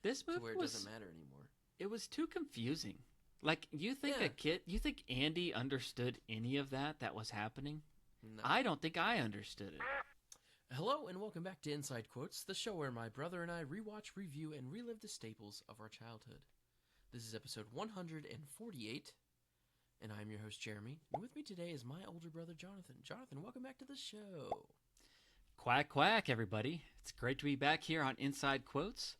This to movie where it was, doesn't matter anymore. it was too confusing. Like, you think you think Andy understood any of that was happening? No. I don't think I understood it. Hello and welcome back to Inside Quotes, the show where my brother and I rewatch, review, and relive the staples of our childhood. This is episode 148, and I'm your host, Jeremy. And with me today is my older brother, Jonathan. Jonathan, welcome back to the show. Quack, quack, everybody. It's great to be back here on Inside Quotes.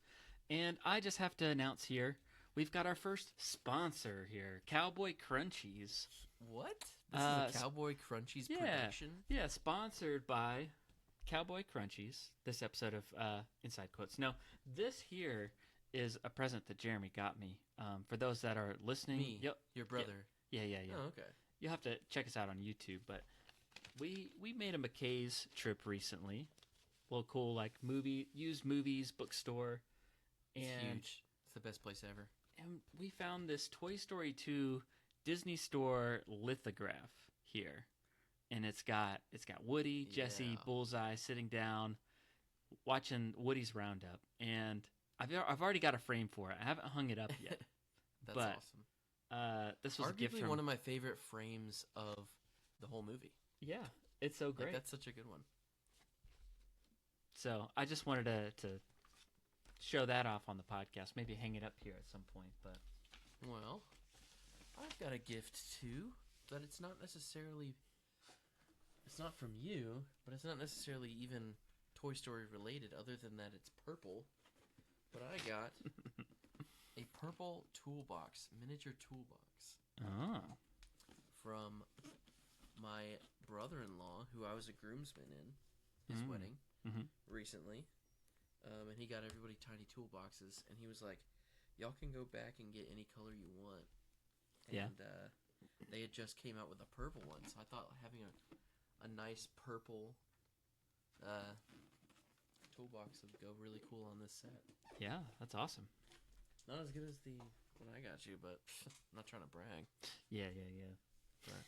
And I just have to announce here, we've got our first sponsor here, Cowboy Crunchies. What? This is a Cowboy Crunchies production? Yeah, sponsored by Cowboy Crunchies, this episode of Inside Quotes. No, this here is a present that Jeremy got me. For those that are listening. Me, your brother. Yeah. Oh, okay. You'll have to check us out on YouTube, but we made a McKay's trip recently. A little cool, like, used movies, bookstore. And it's huge. It's the best place ever. And we found this Toy Story 2 Disney Store lithograph here. And it's got Woody, Jesse, Bullseye sitting down, watching Woody's Roundup. And I've already got a frame for it. I haven't hung it up yet. That's awesome. This was arguably a gift from one of my favorite frames of the whole movie. Yeah, it's so great. Like, that's such a good one. So I just wanted to show that off on the podcast. Maybe hang it up here at some point. But well, I've got a gift too, but it's not necessarily. It's not from you, but it's not necessarily even Toy Story related. Other than that, it's purple. But I got a purple toolbox, miniature toolbox. Oh. From my brother-in-law, who I was a groomsman in his wedding recently. And he got everybody tiny toolboxes, and he was like, y'all can go back and get any color you want. And they had just came out with a purple one, so I thought having a nice purple toolbox would go really cool on this set. Yeah, that's awesome. Not as good as the one I got you, but I'm not trying to brag. Yeah. But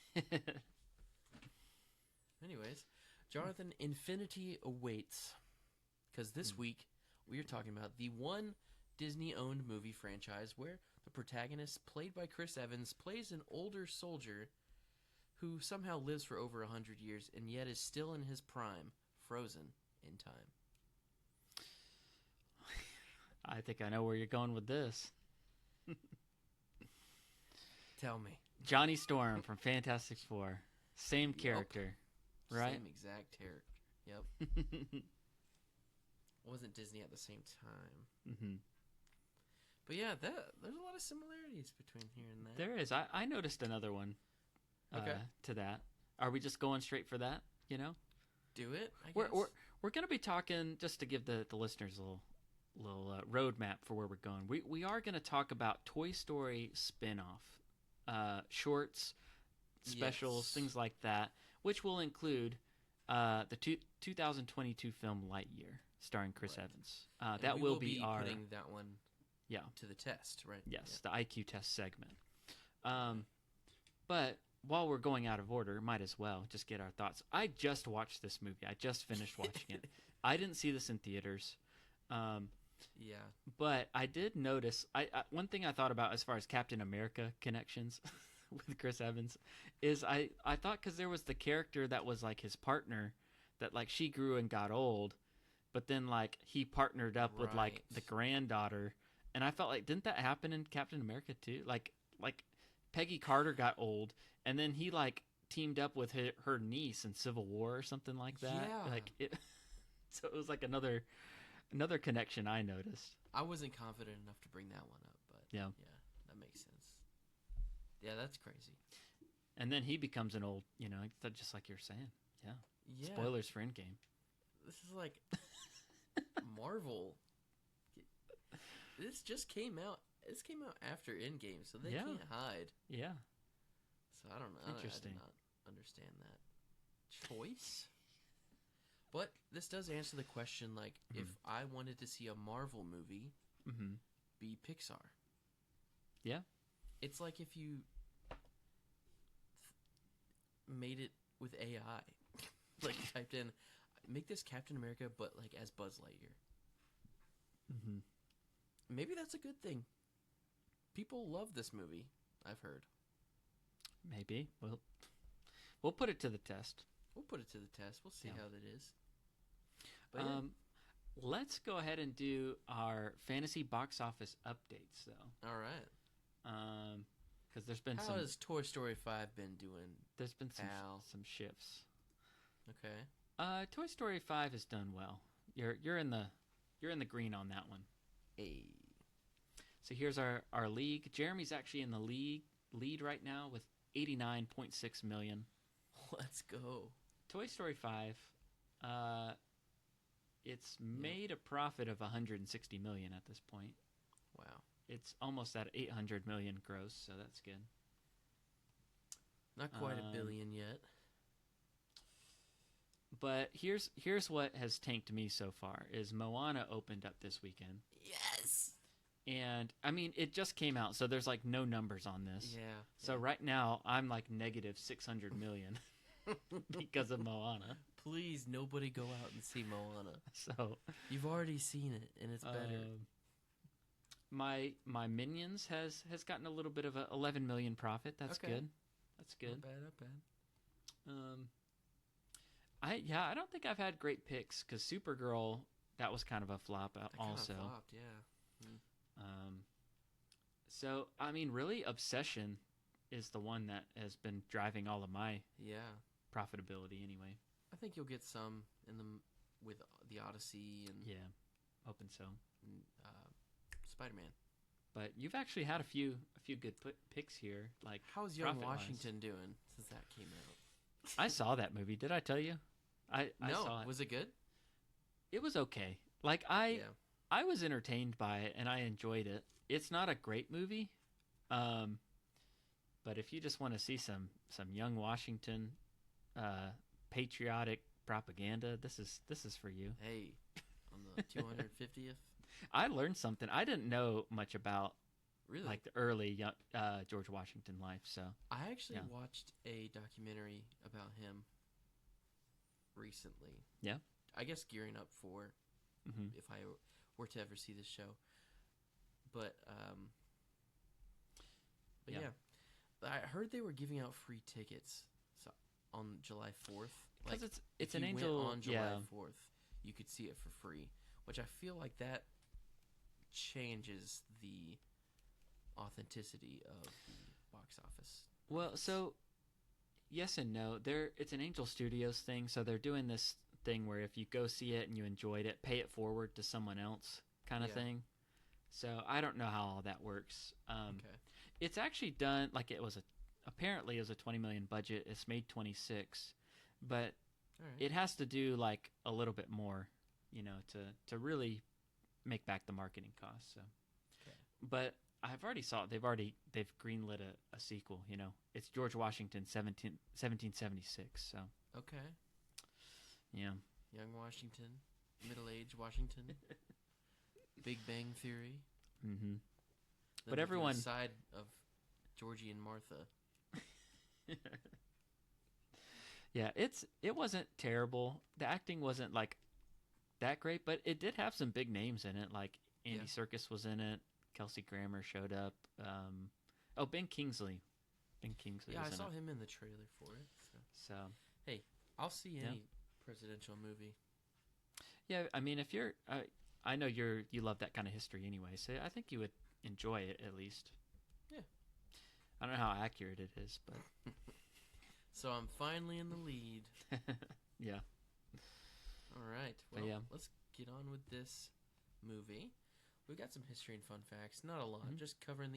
anyways, Jonathan, Infinity awaits. Because this week, we are talking about the one Disney-owned movie franchise where the protagonist, played by Chris Evans, plays an older soldier who somehow lives for over 100 years and yet is still in his prime, frozen in time. I think I know where you're going with this. Tell me. Johnny Storm from Fantastic Four. Same character, right? Same exact character. Yep. Wasn't Disney at the same time. Mm-hmm. But yeah, there's a lot of similarities between here and there. There is. I noticed another one to that. Are we just going straight for that, you know? Do it, I guess. We're going to be talking, just to give the listeners a little roadmap for where we're going. We are going to talk about Toy Story spin-off shorts, specials, things like that, which will include the 2022 film Lightyear, starring Chris Evans. That will be our putting that one to the test, right? Yes, the IQ test segment. But while we're going out of order, might as well just get our thoughts. I just watched this movie. I just finished watching it. I didn't see this in theaters. But I did notice, one thing I thought about as far as Captain America connections with Chris Evans is I thought, because there was the character that was like his partner, that like she grew and got old, but then like he partnered up with like the granddaughter, and I felt like, didn't that happen in Captain America too? Like Peggy Carter got old, and then he like teamed up with her niece in Civil War or something like that. Yeah. Like it, so it was like another connection I noticed. I wasn't confident enough to bring that one up, but yeah, that makes sense. Yeah, that's crazy. And then he becomes an old, just like you're saying. Yeah. Spoilers for Endgame. This is like Marvel. This just came out. This came out after Endgame, so they can't hide. Yeah. So I don't know. Interesting. I did not understand that choice. But this does answer the question, like, if I wanted to see a Marvel movie, be Pixar. Yeah. It's like if you made it with AI. Like, typed in, make this Captain America, but, like, as Buzz Lightyear. maybe that's a good thing. People love this movie, I've heard. Maybe. We'll put it to the test. We'll put it to the test. We'll see how that is. But let's go ahead and do our fantasy box office updates, though. All right. Because there's been How has Toy Story 5 been doing? There's been some shifts. Okay. Toy Story 5 has done well. You're in the green on that one. Hey. So here's our league. Jeremy's actually in the lead right now with 89.6 million. Let's go. Toy Story 5, it's made a profit of 160 million at this point. Wow. It's almost at 800 million gross, so that's good. Not quite a billion yet. But here's what has tanked me so far is Moana opened up this weekend. Yes. And I mean, it just came out, so there's like no numbers on this. Yeah. So right now I'm like negative 600 million because of Moana. Please, nobody go out and see Moana. So you've already seen it, and it's better. My Minions has gotten a little bit of a 11 million profit. That's good. That's good. Not bad. I don't think I've had great picks because Supergirl, that was kind of a flop also. Flopped, yeah. So I mean, really, Obsession is the one that has been driving all of my profitability anyway. I think you'll get some with the Odyssey and hoping so. Spider-Man. But you've actually had a few good picks here. Like, how's Young Washington doing since that came out? I saw that movie. Did I tell you? I saw it. Was it good? It was okay. Like I was entertained by it and I enjoyed it. It's not a great movie, but if you just want to see some Young Washington patriotic propaganda, this is for you. Hey, on the 250th. I learned something. I didn't know much about like the early George Washington life. So I actually watched a documentary about him recently. Yeah. I guess gearing up for if I were to ever see this show. But I heard they were giving out free tickets on July 4th. Because like, it's if an you angel went on July 4th, you could see it for free, which I feel like that changes the authenticity of the box office. Well, so yes and no. It's an Angel Studios thing, so they're doing this thing where if you go see it and you enjoyed it, pay it forward to someone else kind of thing. So I don't know how all that works. It's actually done like apparently it was a 20 million budget. It's made 26, but it has to do like a little bit more, to really make back the marketing costs. So, but I've already saw it. They've greenlit a sequel. It's George Washington 1776. So yeah, Young Washington, middle-aged Washington, Big Bang Theory. Mm-hmm. But everyone side of Georgie and Martha. Yeah, it wasn't terrible. The acting wasn't like that great, but it did have some big names in it. Like Andy Serkis was in it. Kelsey Grammer showed up. Ben Kingsley. Yeah, I saw him in the trailer for it. So hey, I'll see any presidential movie. Yeah, I mean, if you're, I know you love that kind of history anyway, so I think you would enjoy it at least. Yeah. I don't know how accurate it is, but. So I'm finally in the lead. Yeah. All right. Well, let's get on with this movie. We've got some history and fun facts. Not a lot, just covering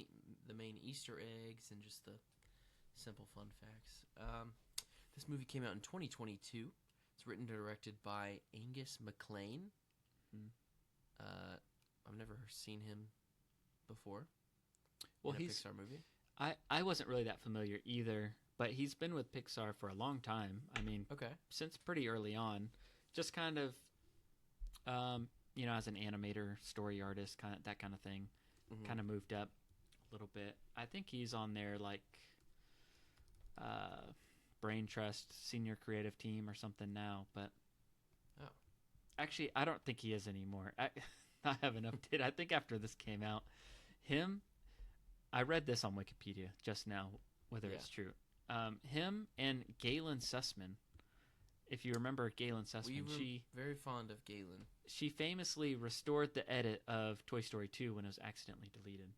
the main Easter eggs and just the simple fun facts. This movie came out in 2022. It's written and directed by Angus MacLane. I've never seen him before. Well, in a Pixar movie. I wasn't really that familiar either, but he's been with Pixar for a long time. I mean, since pretty early on, just kind of, as an animator, story artist, that kind of thing, kind of moved up a little bit. I think he's on their Brain Trust Senior Creative Team or something now, but actually, I don't think he is anymore. I have an update. I think after this came out, I read this on Wikipedia just now, whether it's true. Him and Galen Sussman. If you remember Galen Sussman, We were very fond of Galen. She famously restored the edit of Toy Story 2 when it was accidentally deleted.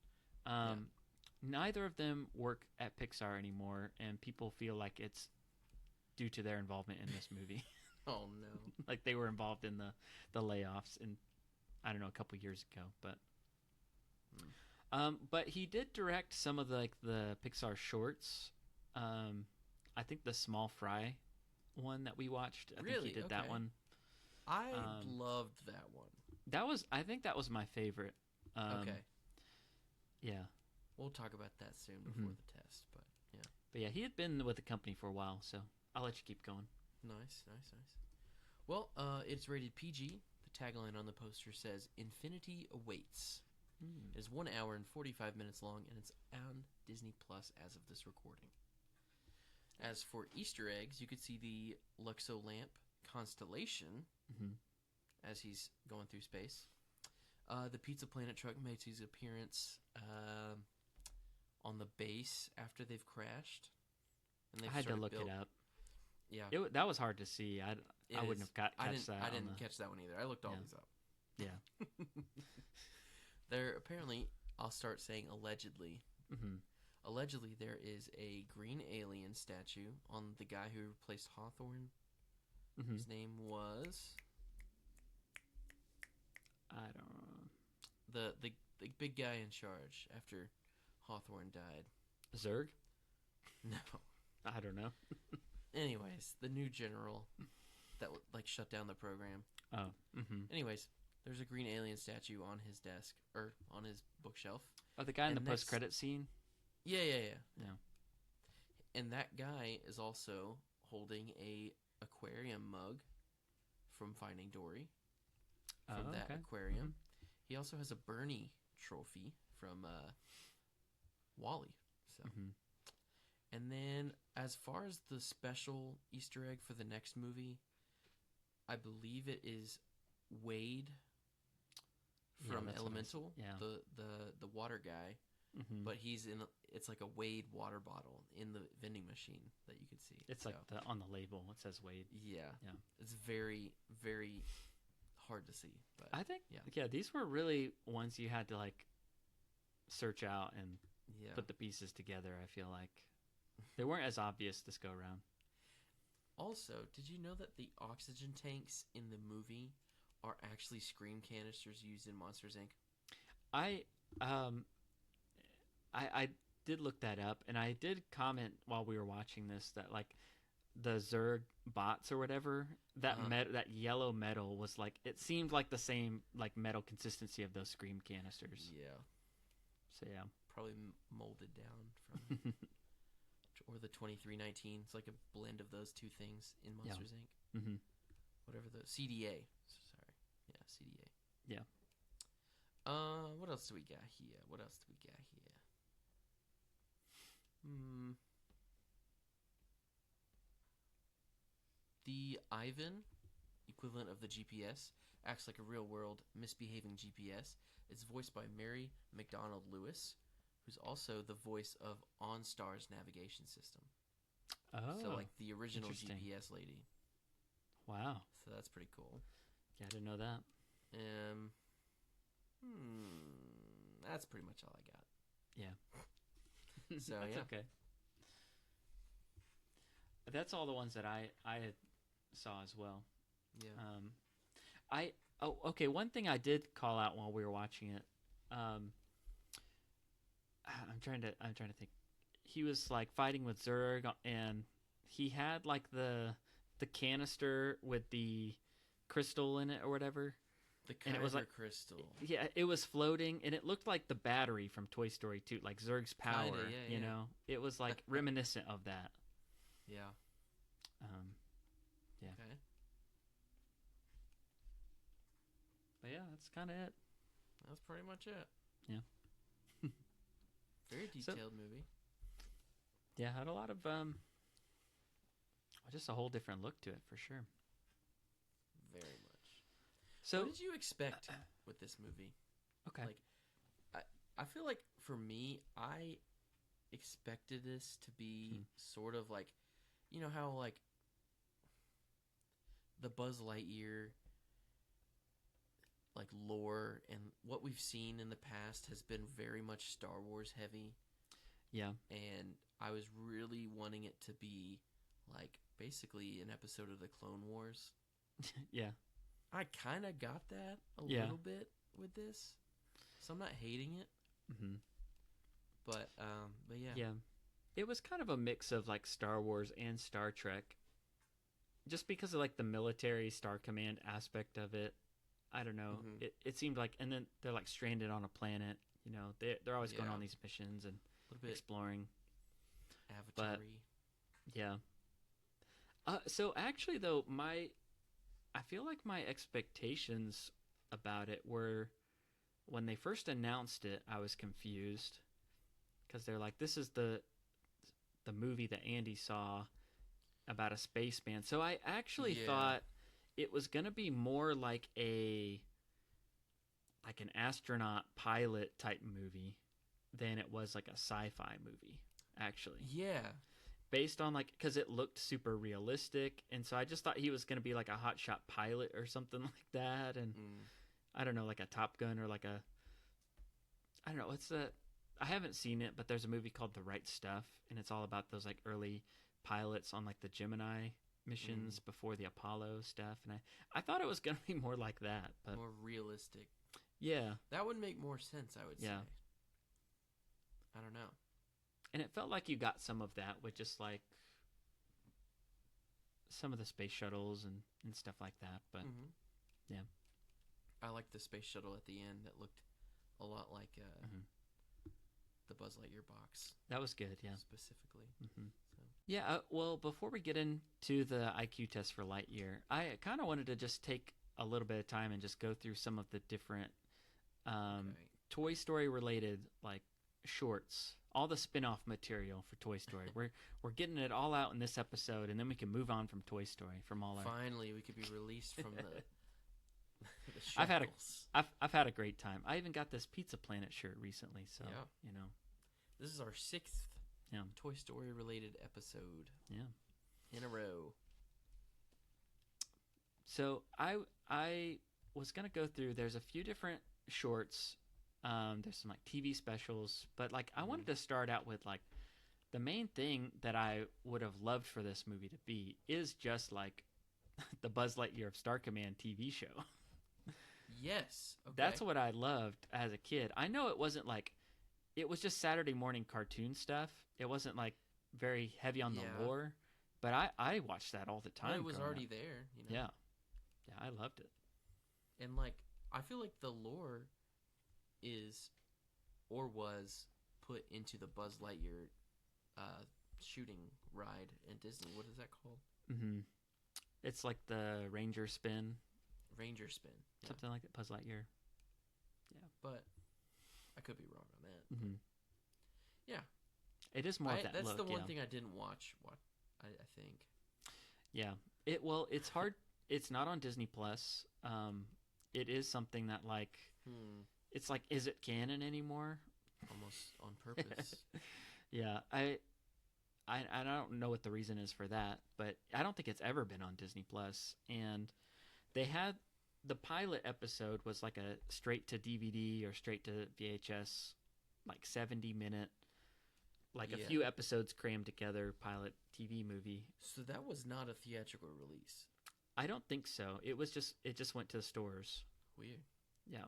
Neither of them work at Pixar anymore, and people feel like it's due to their involvement in this movie. Oh, no. Like they were involved in the layoffs in, I don't know, a couple years ago. But he did direct some of the Pixar shorts. I think the Small Fry one that we watched. I think he did that one. I loved that one. I think that was my favorite. Okay. Yeah. We'll talk about that soon before the test, but yeah. But yeah, he had been with the company for a while, so I'll let you keep going. Nice. Well, it's rated PG. The tagline on the poster says, "Infinity awaits." It is 1 hour and 45 minutes long, and it's on Disney Plus as of this recording. As for Easter eggs, you could see the Luxo lamp constellation as he's going through space. The Pizza Planet truck makes his appearance on the base after they've crashed. And I had to look it up. Yeah, that was hard to see. I wouldn't have catch that. I didn't catch that one either. I looked all these up. Yeah. There apparently, I'll start saying allegedly. Allegedly, there is a green alien statue on the guy who replaced Hawthorne. His name was... I don't know. The big guy in charge after Hawthorne died. Zurg? No. I don't know. Anyways, the new general that shut down the program. Oh. Anyways, there's a green alien statue on his desk, or on his bookshelf. Oh, the guy in the post-credit scene? Yeah. And that guy is also holding a aquarium mug from Finding Dory. From that aquarium. He also has a Bernie trophy from Wall-E. So. And then, as far as the special Easter egg for the next movie, I believe it is Wade from Elemental, the water guy. But he's in. It's like a Wade water bottle in the vending machine that you could see. It's like on the label it says Wade. Yeah. It's very, very hard to see. But I think these were really ones you had to search out and put the pieces together. I feel like they weren't as obvious this go around. Also, did you know that the oxygen tanks in the movie are actually scream canisters used in Monsters Inc.? I did look that up, and I did comment while we were watching this that the Zurg bots or whatever, that that yellow metal was it seemed like the same metal consistency of those scream canisters. Yeah. So yeah, probably molded down from or the 2319. It's like a blend of those two things in Monsters Inc. Whatever the CDA. Sorry. Yeah, CDA. Yeah. What else do we got here? The Ivan, equivalent of the GPS, acts like a real-world misbehaving GPS. It's voiced by Mary McDonald Lewis, who's also the voice of OnStar's navigation system. Oh, so the original GPS lady. Wow. So that's pretty cool. Yeah, I didn't know that. That's pretty much all I got. Yeah. So that's okay. That's all the ones that I saw as well. Yeah. Okay. One thing I did call out while we were watching it. I'm trying to think. He was fighting with Zurg, and he had the canister with the crystal in it or whatever. The and it was crystal. Yeah, it was floating, and it looked like the battery from Toy Story 2, like Zurg's power. Kinda, yeah, you know, it was reminiscent of that. Yeah. Yeah. Okay. But yeah, that's kind of it. That's pretty much it. Yeah. Very detailed movie. Yeah, had a lot of just a whole different look to it for sure. Very much. So, what did you expect with this movie? Okay. Like, I feel like for me, I expected this to be sort of like, you know how like the Buzz Lightyear like lore and what we've seen in the past has been very much Star Wars heavy. Yeah. And I was really wanting it to be like basically an episode of the Clone Wars. Yeah. I kind of got that a little bit with this, so I'm not hating it. Mm-hmm. But yeah. Yeah. It was kind of a mix of like Star Wars and Star Trek. Just because of like the military Star Command aspect of it. I don't know. Mm-hmm. It seemed like, and then they're like stranded on a planet. You know, they're always going on these missions and a little bit exploring. Avatar-y. But, yeah. So actually, though, I feel like my expectations about it were, when they first announced it, I was confused because they're like, this is the movie that Andy saw about a spaceman. So I actually thought it was going to be more like an astronaut pilot type movie than it was like a sci-fi movie, actually. Yeah. Based on like, because it looked super realistic, and so I just thought he was going to be like a hotshot pilot or something like that, and I don't know, like a Top Gun or like I don't know, what's that? I haven't seen it, but there's a movie called The Right Stuff, and it's all about those like early pilots on like the Gemini missions before the Apollo stuff, and I thought it was going to be more like that, but more realistic. Yeah. That would make more sense, I would say. I don't know. And it felt like you got some of that with just like some of the space shuttles and stuff like that, but yeah. I liked the space shuttle at the end that looked a lot like the Buzz Lightyear box. That was good, yeah. Specifically. So. Yeah, well, before we get into the IQ test for Lightyear, I kind of wanted to just take a little bit of time and just go through some of the different Toy Story related like shorts, all the spin-off material for Toy Story. We're getting it all out in this episode, and then we can move on from Toy Story from all our... Finally, we could be released from the I've had a great time. I even got this Pizza Planet shirt recently, so you know. This is our 6th Toy Story related episode. Yeah. In a row. So I was gonna go through. There's a few different shorts. There's some like TV specials, but like I wanted to start out with like the main thing that I would have loved for this movie to be is just like the Buzz Lightyear of Star Command TV show. Yes. Okay. That's what I loved as a kid. I know it wasn't like, it was just Saturday morning cartoon stuff. It wasn't like very heavy on the lore, but I watched that all the time. Well, it was already there, you know? Yeah. Yeah, I loved it. And like, I feel like the lore is, or was, put into the Buzz Lightyear shooting ride in Disney. What is that called? It's like the Ranger Spin. Ranger Spin. Yeah. Something like that, Buzz Lightyear. Yeah. But I could be wrong on that. Yeah. It is more of that that's look, the one thing I didn't watch, I think. Yeah. It's hard. It's not on Disney Plus. It is something that like, it's like, is it canon anymore? Almost on purpose. Yeah. I don't know what the reason is for that, but I don't think it's ever been on Disney Plus. And they had the pilot episode was like a straight to DVD or straight to VHS, like 70-minute, like a few episodes crammed together pilot TV movie. So that was not a theatrical release. I don't think so. It just went to the stores. Weird. Yeah.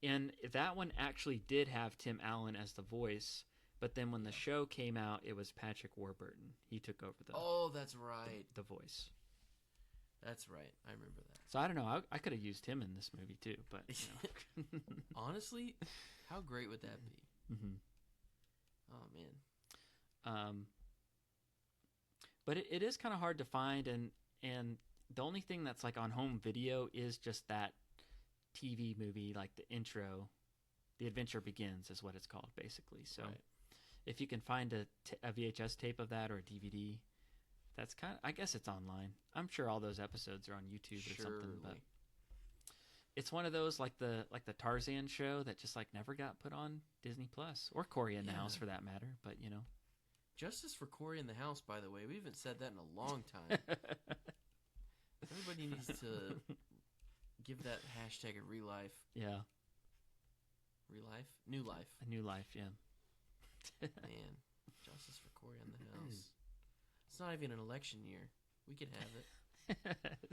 And that one actually did have Tim Allen as the voice. But then when the show came out, it was Patrick Warburton. He took over that's right. The voice. That's right. I remember that. So I don't know. I could have used him in this movie too, but you know. Honestly, how great would that be? Oh man. But it is kind of hard to find, and the only thing that's like on home video is just that TV movie, like the intro. The Adventure Begins is what it's called, basically. So if you can find a VHS tape of that or a DVD, That's kind of, I guess it's online. I'm sure all those episodes are on YouTube or something, but it's one of those like the Tarzan show that just like never got put on Disney Plus or Cory in the House for that matter, but you know. Justice for Cory in the House, by the way. We haven't said that in a long time. Everybody needs to give that hashtag a relife. Yeah. Relife? New life. A new life, yeah. Man, Justice for Cory in the House. It's not even an election year. We can have it.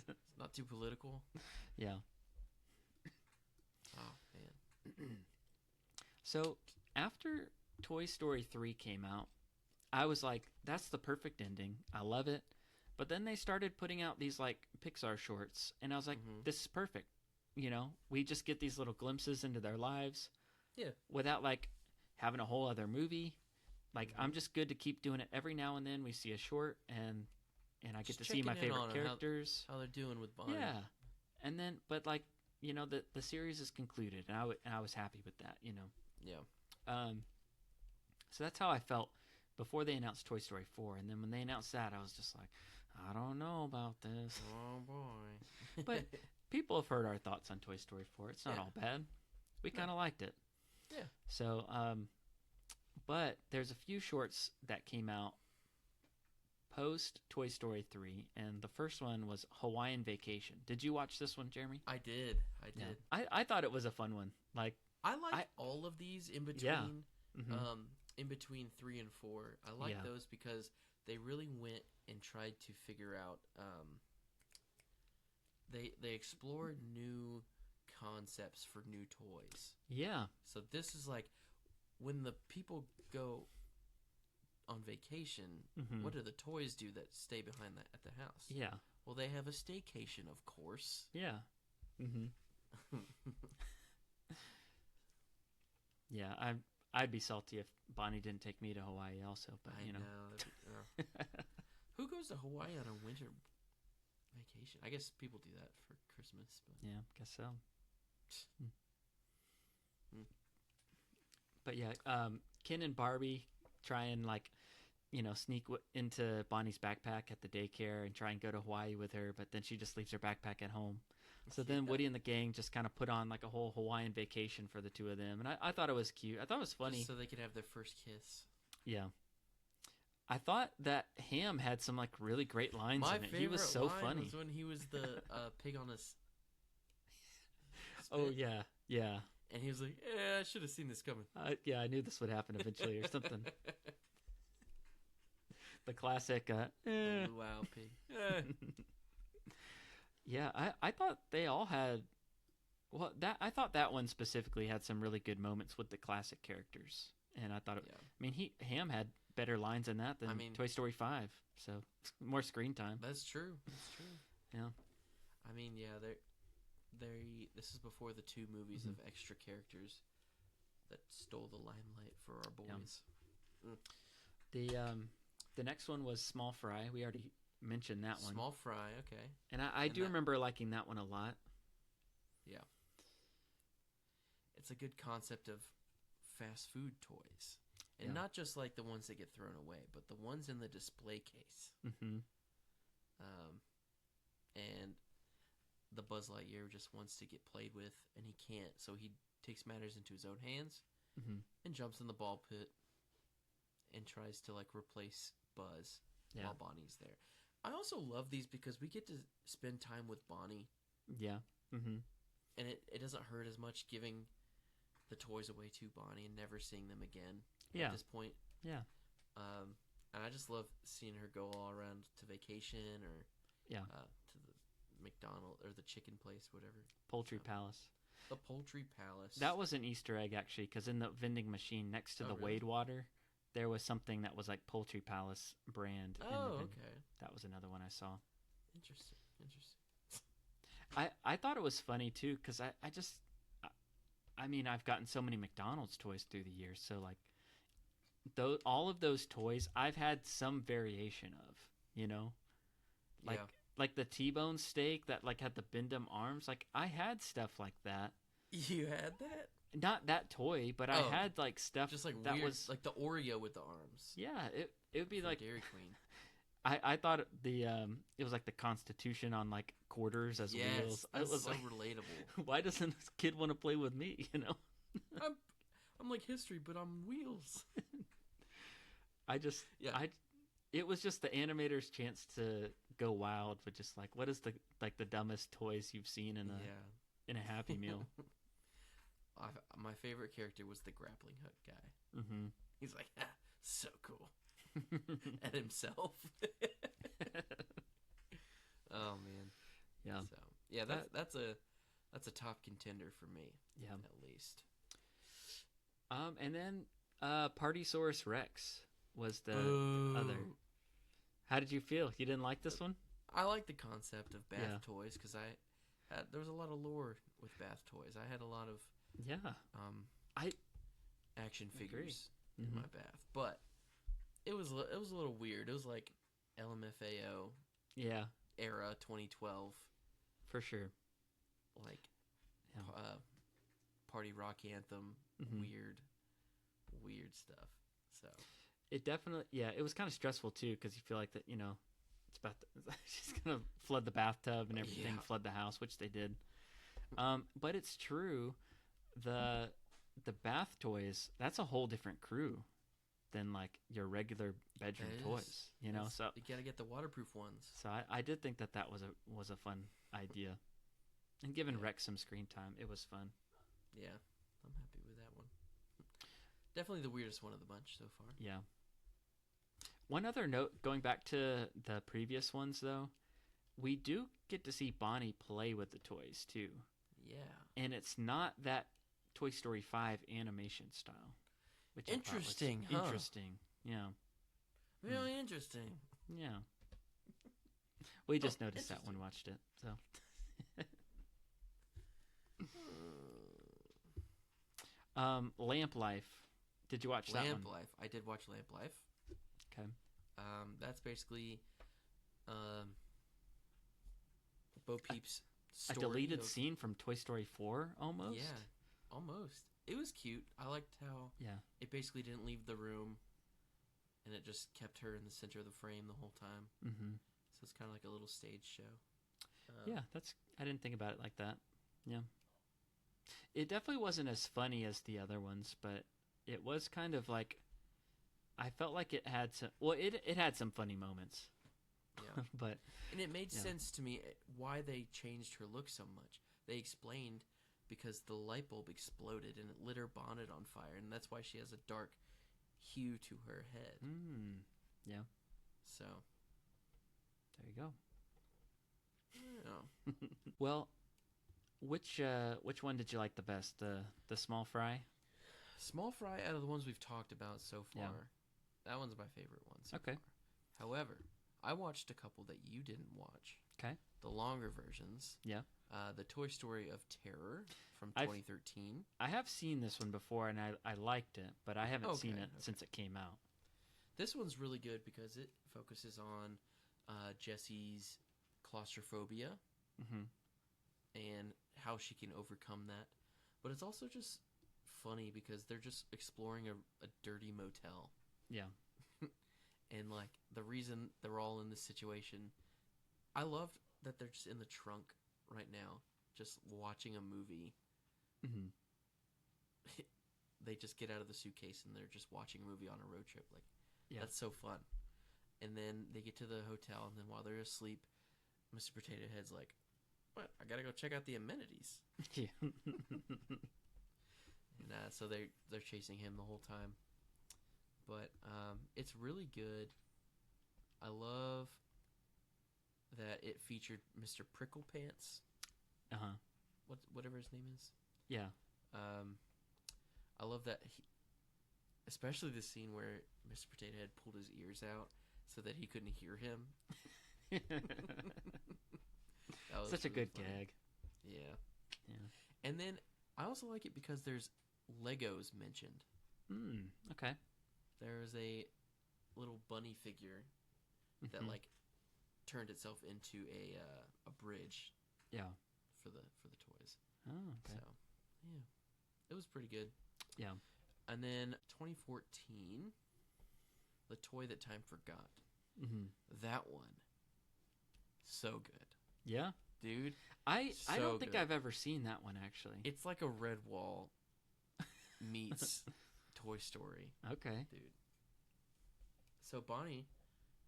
It's not too political. Yeah. Oh, man. So, after Toy Story 3 came out, I was like, that's the perfect ending. I love it. But then they started putting out these, like, Pixar shorts, and I was like, this is perfect. You know, we just get these little glimpses into their lives. Yeah. Without, like, having a whole other movie. Like, I'm just good to keep doing it. Every now and then we see a short, and I get to see my favorite characters. How they're doing with Bonnie. Yeah. And then, but, like, you know, the series is concluded, and I was happy with that, you know. Yeah. So that's how I felt before they announced Toy Story 4. And then when they announced that, I was just like, I don't know about this. Oh, boy. But people have heard our thoughts on Toy Story 4. It's not all bad. We kind of liked it. Yeah. So, but there's a few shorts that came out post Toy Story 3, and the first one was Hawaiian Vacation. Did you watch this one, Jeremy? I did. Yeah. I thought it was a fun one. Like, I like all of these in between. In between 3 and 4. I like those because they really went and tried to figure out. They explored new concepts for new toys. Yeah. So this is like when the people go on vacation. What do the toys do that stay behind at the house? Yeah. Well, they have a staycation, of course. Yeah. Yeah, I'd be salty if Bonnie didn't take me to Hawaii also, but you know. Who goes to Hawaii on a winter vacation? I guess people do that for Christmas, but yeah, guess so. But yeah, Ken and Barbie try and like, you know, sneak into Bonnie's backpack at the daycare and try and go to Hawaii with her, but then she just leaves her backpack at home. So then Woody and the gang just kind of put on like a whole Hawaiian vacation for the two of them. And I thought it was cute. I thought it was funny. Just so they could have their first kiss. Yeah. I thought that Ham had some like really great lines in it. He was so funny. Was when he was the pig on his spit. Oh, yeah. Yeah. And he was like, yeah, I should have seen this coming. Yeah, I knew this would happen eventually or something. The classic, wow, pig. Yeah, I thought they all had. Well, I thought that one specifically had some really good moments with the classic characters, and I thought, Ham had better lines in that than Toy Story 5, so more screen time. That's true. That's true. Yeah. I mean, yeah, this is before the 2 movies of extra characters that stole the limelight for our boys. Yeah. The next one was Small Fry. We already mentioned that one. Small Fry, okay. And I do remember liking that one a lot. Yeah. It's a good concept of fast food toys. And not just like the ones that get thrown away, but the ones in the display case. And the Buzz Lightyear just wants to get played with, and he can't, so he takes matters into his own hands and jumps in the ball pit and tries to like replace Buzz while Bonnie's there. I also love these because we get to spend time with Bonnie. Yeah. And it doesn't hurt as much giving the toys away to Bonnie and never seeing them again at this point. Yeah. And I just love seeing her go all around to vacation or to the McDonald's or the chicken place, whatever. Poultry Palace. The Poultry Palace. That was an Easter egg, actually, because in the vending machine next to the Wade water, there was something that was like Poultry Palace brand. Oh, okay. That was another one I saw. Interesting. I thought it was funny, too, because I've gotten so many McDonald's toys through the years, so, like, all of those toys I've had some variation of, you know? Like the T-bone steak that, like, had the bend-em arms. Like, I had stuff like that. You had that? Not that toy, but I had, like, stuff just like that weird, was... like the Oreo with the arms. Yeah, it would be like... Dairy Queen. I thought it was like the Constitution on like quarters as Yes, wheels. that's I was so like, relatable. why doesn't this kid want to play with me? You know, I'm like history, but I'm wheels. I just Yeah. it was just the animator's chance to go wild with just like what is the dumbest toys you've seen in a Happy Meal. My favorite character was the grappling hook guy. Mm-hmm. He's like, so cool. At himself. Oh man. Yeah. So yeah, that's a top contender for me. Yeah. At least. And then Partysaurus Rex was the other. How did you feel? You didn't like this one? I like the concept of bath toys because there was a lot of lore with bath toys. I had a lot of action figures in my bath, but it was a little weird. It was like LMFAO era 2012 for sure. Like party rock anthem, weird stuff. So it definitely it was kind of stressful too because you feel like that it's about she's gonna flood the bathtub and everything, flood the house, which they did. But it's true, the bath toys, that's a whole different crew than like your regular bedroom toys, you know. So you gotta get the waterproof ones. So I did think that was a fun idea, and giving Rex some screen time, it was fun. Yeah, I'm happy with that one. Definitely the weirdest one of the bunch so far. Yeah. One other note, going back to the previous ones though, we do get to see Bonnie play with the toys too. Yeah. And it's not that Toy Story 5 animation style. Which interesting, interesting. Yeah. Really interesting. Yeah. We just noticed that when we watched it. So Lamp Life. Did you watch that one? Lamp Life. I did watch Lamp Life. Okay. That's basically Bo Peep's story. A deleted scene from Toy Story 4 almost? Yeah, almost. It was cute. I liked how it basically didn't leave the room, and it just kept her in the center of the frame the whole time. Mm-hmm. So it's kind of like a little stage show. I didn't think about it like that. Yeah. It definitely wasn't as funny as the other ones, but it was kind of like, I felt like it had some, it had some funny moments. Yeah. But and it made sense to me why they changed her look so much. They explained because the light bulb exploded and it lit her bonnet on fire, and that's why she has a dark hue to her head. Yeah. So there you go. Yeah. Well, which one did you like the best? The small fry? Small fry, out of the ones we've talked about so far, that one's my favorite one so far. However, I watched a couple that you didn't watch. Okay. The longer versions. Yeah. The Toy Story of Terror from 2013. I have seen this one before, and I liked it, but I haven't seen it since it came out. This one's really good because it focuses on Jessie's claustrophobia and how she can overcome that. But it's also just funny because they're just exploring a dirty motel. Yeah. And like the reason they're all in this situation, I love that they're just in the trunk right now, just watching a movie. They just get out of the suitcase and they're just watching a movie on a road trip. Like, that's so fun. And then they get to the hotel, and then while they're asleep, Mr. Potato Head's like, "What? I gotta go check out the amenities." Yeah. And so they're chasing him the whole time. But it's really good. I love that it featured Mr. Prickle Pants. Whatever his name is. Yeah. I love that especially the scene where Mr. Potato Head pulled his ears out so that he couldn't hear him. That was such a good funny. gag. Yeah. And then I also like it because there's Legos mentioned. Okay. There's a little bunny figure that like turned itself into a bridge. Yeah. For the toys. Oh, okay. So, yeah. It was pretty good. Yeah. And then 2014, The Toy That Time Forgot. Mm-hmm. That one, so good. Yeah, dude. I So don't think good. I've ever seen that one actually. It's like a Red Wall meets Toy Story, Okay. dude. So Bonnie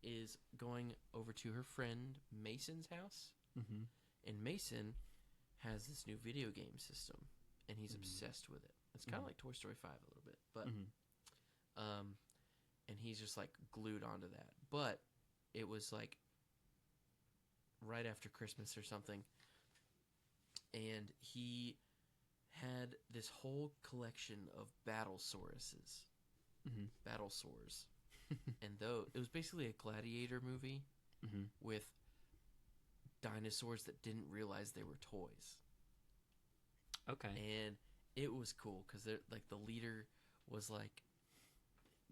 is going over to her friend Mason's house, Mm-hmm. and Mason has this new video game system, and he's obsessed with it. It's kind of like Toy Story 5 a little bit, but and he's just like glued onto that. But it was like right after Christmas or something, and he had this whole collection of Battlesauruses, Battlesaurs, and though it was basically a gladiator movie with dinosaurs that didn't realize they were toys. Okay. And it was cool because like the leader was like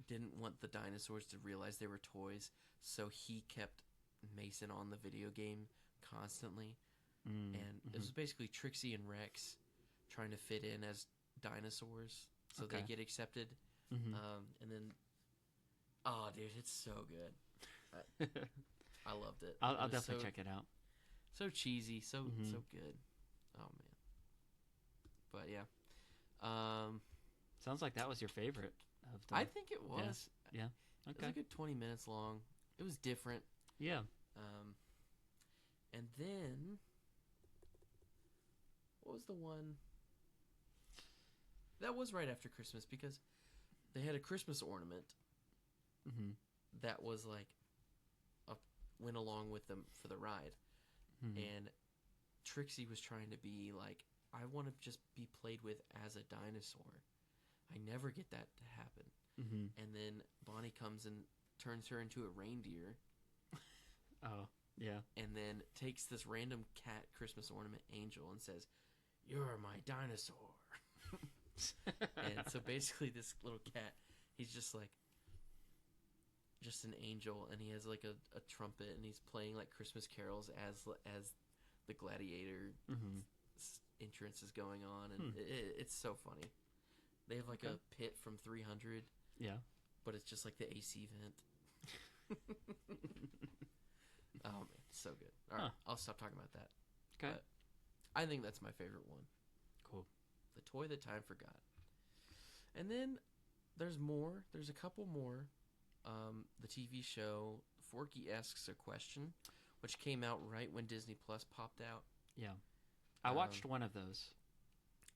didn't want the dinosaurs to realize they were toys, so he kept Mason on the video game constantly. And it was basically Trixie and Rex trying to fit in as dinosaurs so they get accepted. And then, oh, dude, it's so good. I loved it. I'll definitely check it out. So cheesy, so good. Oh man, but yeah. Sounds like that was your favorite of the... I think it was. Yeah. Okay. It was a good 20 minutes long. It was different. Yeah. And then what was the one that was right after Christmas, because they had a Christmas ornament that was like went along with them for the ride, and Trixie was trying to be like, I want to just be played with as a dinosaur. I never get that to happen. And then Bonnie comes and turns her into a reindeer. Oh, yeah. And then takes this random cat Christmas ornament angel and says, "You're my dinosaur." And so basically this little cat, he's just like just an angel, and he has like a trumpet, and he's playing like Christmas carols as the gladiator entrance is going on, and it's so funny. They have like a pit from 300. Yeah. But it's just like the AC vent. Oh man, so good. All right, I'll stop talking about that. Okay. But I think that's my favorite one. Cool. The toy that time forgot. And then there's more. There's a couple more. The TV show Forky Asks a Question, which came out right when Disney Plus popped out. Yeah. I watched one of those.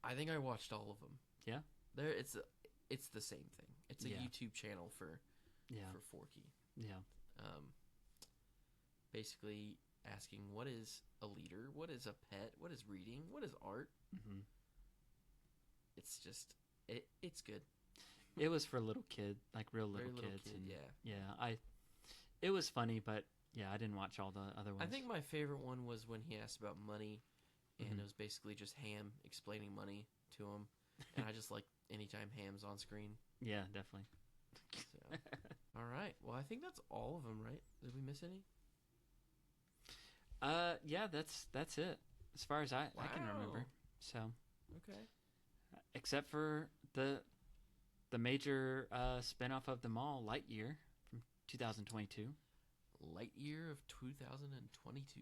I think I watched all of them. Yeah. It's the same thing. It's a YouTube channel for Forky. Yeah. Basically asking, what is a leader? What is a pet? What is reading? What is art? It's just it's good. It was for little kids, like real little kids. Kid, and yeah. It was funny, but yeah, I didn't watch all the other ones. I think my favorite one was when he asked about money, and it was basically just Ham explaining money to him, and I just like anytime Ham's on screen. Yeah, definitely. So, all right. Well, I think that's all of them, right? Did we miss any? Yeah, that's it as far as I can remember. So, okay. Except for the major spinoff of them all, Lightyear from 2022. Lightyear of 2022.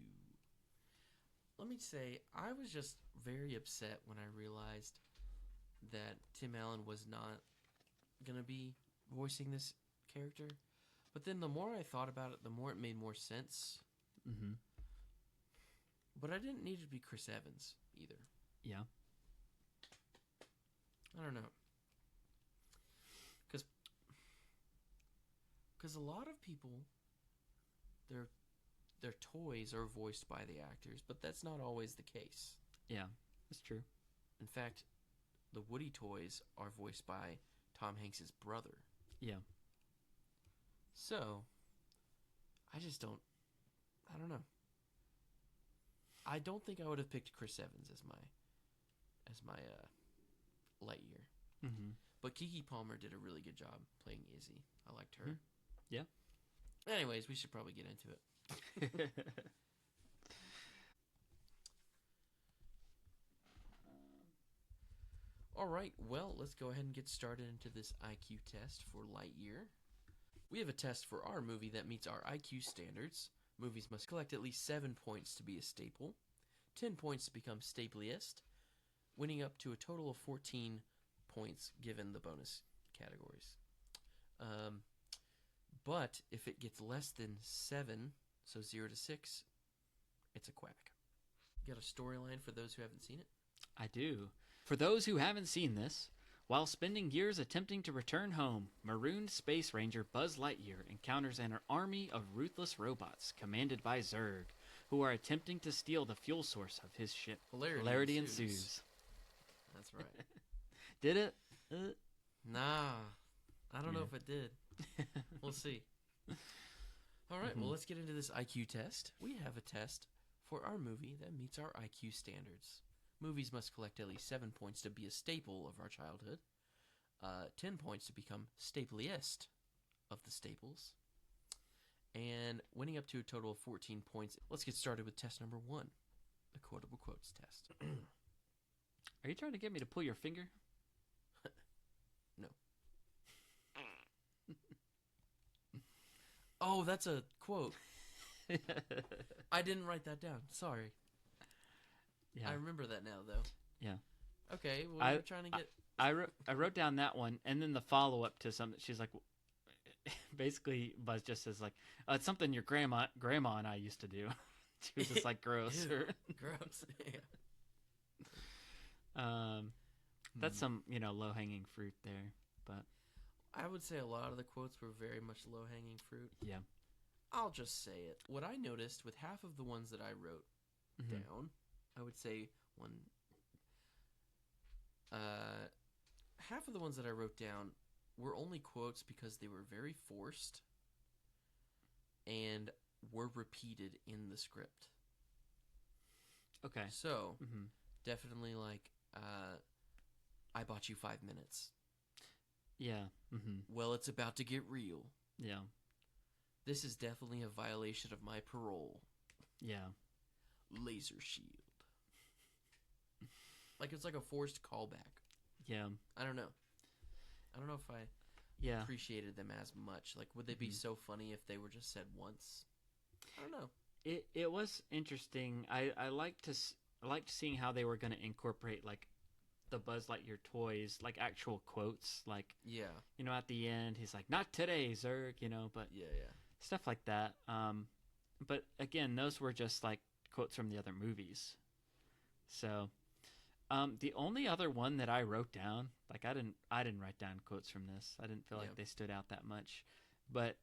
Let me say, I was just very upset when I realized that Tim Allen was not going to be voicing this character. But then the more I thought about it, the more it made more sense. But I didn't need it to be Chris Evans either. Yeah. I don't know. Because a lot of people, their toys are voiced by the actors, but that's not always the case. Yeah, that's true. In fact, the Woody toys are voiced by Tom Hanks' brother. Yeah. So, I don't know. I don't think I would have picked Chris Evans as my Lightyear. But Keke Palmer did a really good job playing Izzy. I liked her. Yeah. Anyways, we should probably get into it. All right, well, let's go ahead and get started into this IQ test for Lightyear. We have a test for our movie that meets our IQ standards. Movies must collect at least 7 points to be a staple, 10 points to become Stapliest, winning up to a total of 14 points given the bonus categories. But if it gets less than 7, so 0 to 6, it's a quack. You got a storyline for those who haven't seen it? I do. For those who haven't seen this, while spending years attempting to return home, marooned space ranger Buzz Lightyear encounters an army of ruthless robots commanded by Zurg, who are attempting to steal the fuel source of his ship. Hilarity ensues. That's right. Did it? Nah. I don't know if it did. We'll see. All right, well, let's get into this IQ test. We have a test for our movie that meets our IQ standards. Movies must collect at least 7 points to be a staple of our childhood, 10 points to become Stapliest of the staples, and winning up to a total of 14 points. Let's get started with test number 1, the quotable quotes test. Are you trying to get me to pull your finger? No. Oh, that's a quote. I didn't write that down. Sorry. Yeah. I remember that now, though. Yeah. Okay, well, you're trying to get... I wrote down that one, and then the follow-up to something. She's like, basically, Buzz just says, like, it's something your grandma and I used to do. She was just like, gross. Gross, yeah. That's some, low-hanging fruit there, but... I would say a lot of the quotes were very much low-hanging fruit. Yeah. I'll just say it. What I noticed with half of the ones that I wrote down, I would say half of the ones that I wrote down were only quotes because they were very forced and were repeated in the script. Okay. So, definitely like, I bought you 5 minutes. Yeah. Well, it's about to get real. Yeah. This is definitely a violation of my parole. Yeah. Laser shield. Like, it's like a forced callback. Yeah. I don't know if I appreciated them as much. Like, would they be so funny if they were just said once? I don't know. It was interesting. I liked seeing how they were going to incorporate, like, the Buzz Lightyear toys, like actual quotes, like, at the end he's like, not today, Zurg, but stuff like that. But again, those were just like quotes from the other movies. So the only other one that I wrote down, like, I didn't write down quotes from this. I didn't feel like they stood out that much, but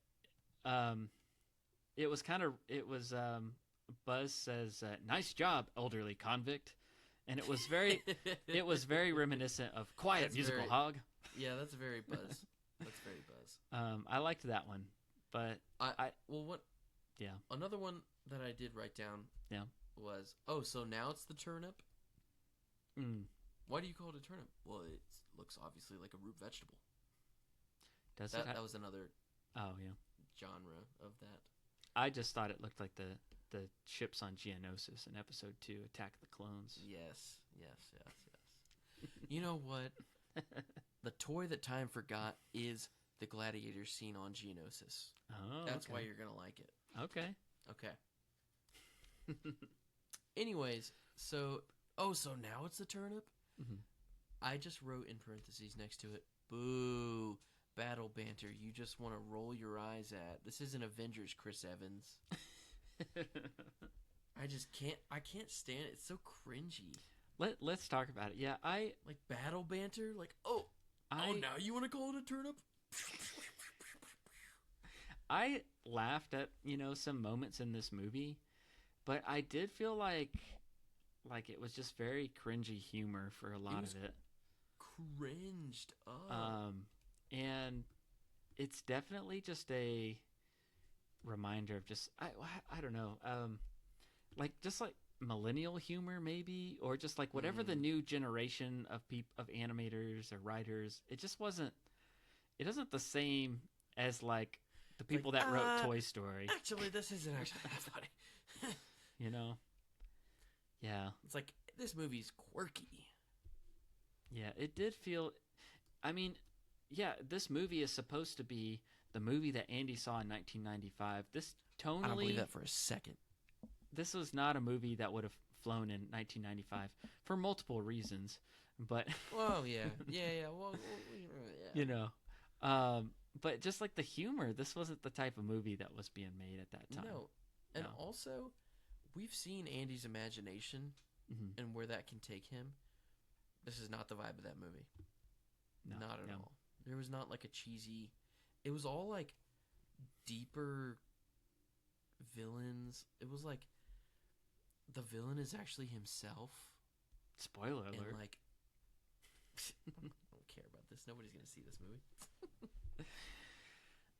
it was Buzz says, nice job, elderly convict. And it was very reminiscent of Quiet That's Musical very, Hog. Yeah, that's very Buzz. That's very Buzz. I liked that one, but another one that I did write down was, so now it's the turnip? Why do you call it a turnip? Well, it looks obviously like a root vegetable. That was another genre of that. I just thought it looked like the ships on Geonosis in episode 2, Attack the Clones. Yes. You know what? The toy that time forgot is the gladiator scene on Geonosis. Oh, that's why you're gonna like it. Okay. Anyways, so now it's the turnip? Mm-hmm. I just wrote in parentheses next to it, boo, battle banter you just want to roll your eyes at. This isn't Avengers, Chris Evans. I can't stand it. It's so cringy. Let's talk about it. Yeah, I like battle banter. Like, now you want to call it a turnip? I laughed at some moments in this movie, but I did feel like it was just very cringy humor for a lot of it. Cringed up. And it's definitely just a reminder of just I don't know, like millennial humor maybe, or just like whatever the new generation of animators or writers. It just wasn't the same as like the people that wrote Toy Story. Actually, this isn't actually that funny. Yeah. It's like, this movie's quirky. Yeah, it did feel, I mean, yeah, this movie is supposed to be the movie that Andy saw in 1995. This tonally, I don't believe that for a second. This was not a movie that would have flown in 1995 for multiple reasons. But well, yeah. Well, yeah. You know, but just like the humor, this wasn't the type of movie that was being made at that time. No, and also, we've seen Andy's imagination and where that can take him. This is not the vibe of that movie. No, not at all. There was not like a cheesy. It was all like deeper villains. It was like the villain is actually himself. Spoiler alert. And like, I don't care about this. Nobody's gonna see this movie.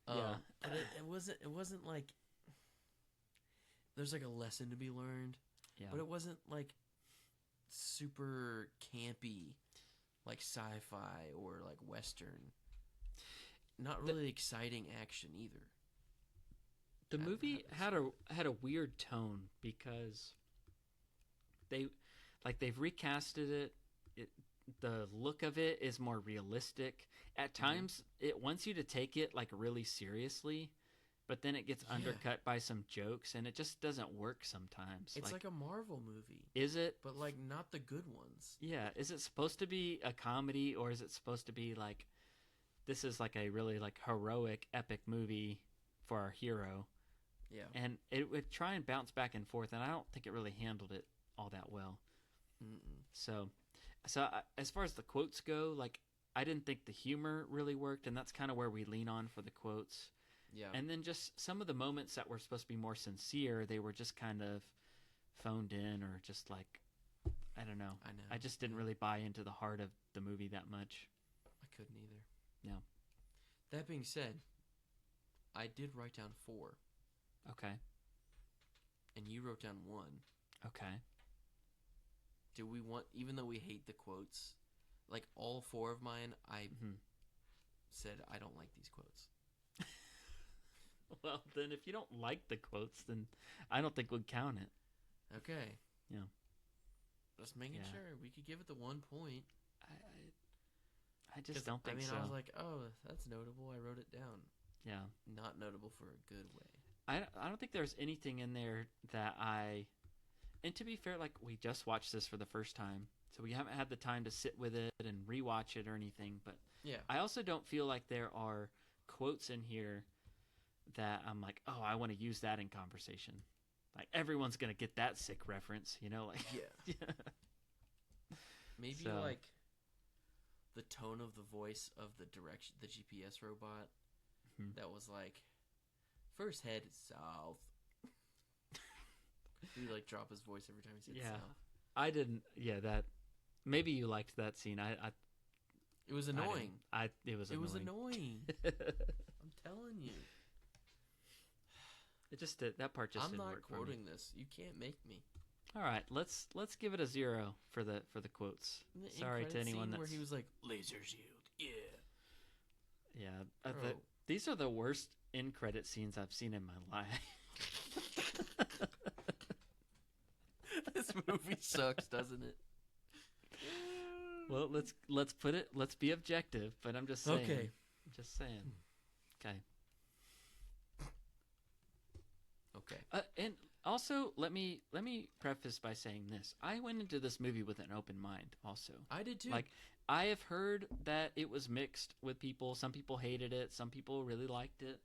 But it wasn't like there's like a lesson to be learned. Yeah. But it wasn't like super campy, like sci-fi or like Western. Not really exciting action either. The movie had a weird tone because they've recasted it. The look of it is more realistic. At times, it wants you to take it like really seriously, but then it gets undercut by some jokes, and it just doesn't work sometimes. It's like a Marvel movie. Is it? But like not the good ones. Yeah. Is it supposed to be a comedy, or is it supposed to be like this is like a really like heroic, epic movie for our hero? Yeah. And it would try and bounce back and forth, and I don't think it really handled it all that well. So as far as the quotes go, like I didn't think the humor really worked, and that's kind of where we lean on for the quotes. Yeah. And then just some of the moments that were supposed to be more sincere, they were just kind of phoned in, or just like, I don't know. I know. I just didn't really buy into the heart of the movie that much. I couldn't either. No. That being said, I did write down 4. Okay. And you wrote down 1. Okay. Do we want, even though we hate the quotes, like all 4 of mine, I said I don't like these quotes. Well, then if you don't like the quotes, then I don't think we'd count it. Okay. Yeah. Just making sure. We could give it the 1 point. I just don't think so. I was like, oh, that's notable. I wrote it down. Yeah. Not notable for a good way. I don't think there's anything in there that and to be fair, like we just watched this for the first time, so we haven't had the time to sit with it and rewatch it or anything, but yeah. I also don't feel like there are quotes in here that I'm like, oh, I want to use that in conversation. Like everyone's going to get that sick reference, you know? Like, yeah. Maybe like the tone of the voice of the GPS robot that was like, first head is south. He like drop his voice every time he said south. I didn't. Yeah, that. Maybe you liked that scene. It was annoying. It was annoying. I'm telling you. It just that part just didn't work for me. I'm not quoting this. You can't make me. All right, let's give it a 0 for the quotes. Sorry to anyone that's where he was like laser shield. Yeah. These are the worst end credit scenes I've seen in my life. This movie sucks, doesn't it? Well, let's be objective, but I'm just saying. Okay. I'm just saying. Okay. Okay. And also, let me preface by saying this. I went into this movie with an open mind also. I did too. Like, I have heard that it was mixed with people. Some people hated it. Some people really liked it.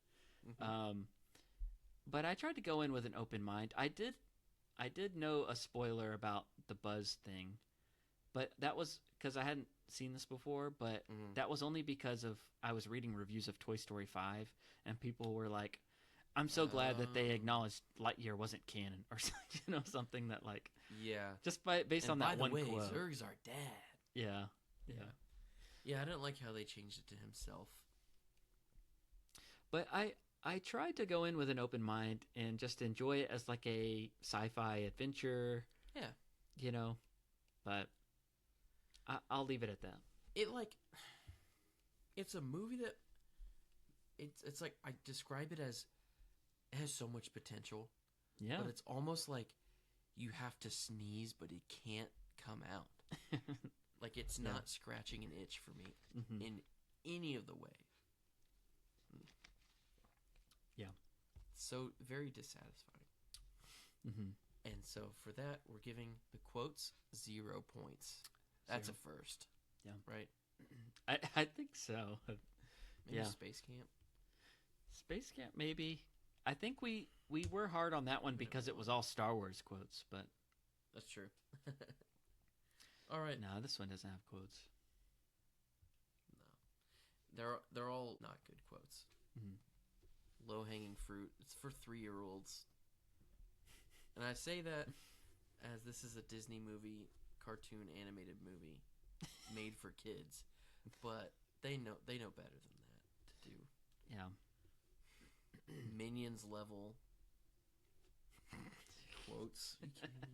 But I tried to go in with an open mind. I did know a spoiler about the Buzz thing, but that was because I hadn't seen this before, but that was only because I was reading reviews of Toy Story 5, and people were like, I'm so glad that they acknowledged Lightyear wasn't canon, or something that like, just based on that one quote. By the way, Zurg's our dad. Yeah. I didn't like how they changed it to himself. But I tried to go in with an open mind and just enjoy it as like a sci-fi adventure. Yeah. But I'll leave it at that. It's a movie that it's like I describe it as it has so much potential. Yeah. But it's almost like you have to sneeze, but it can't come out. Like it's not scratching an itch for me in any of the way. so very dissatisfying. Mm-hmm. And so for that, we're giving the quotes 0 points. That's 0. a first. Yeah. Right? I think so. Maybe Yeah. Space Camp. Space Camp, maybe. I think we were hard on that one because it was all Star Wars quotes, but That's true. All right. no, this one doesn't have quotes. No. They're all not good quotes. Mm-hmm. Low-hanging fruit. It's for 3-year-olds. And I say that as this is a Disney movie, cartoon animated movie made for kids, but they know better than that to do. Yeah. Minions level quotes. You kidding me?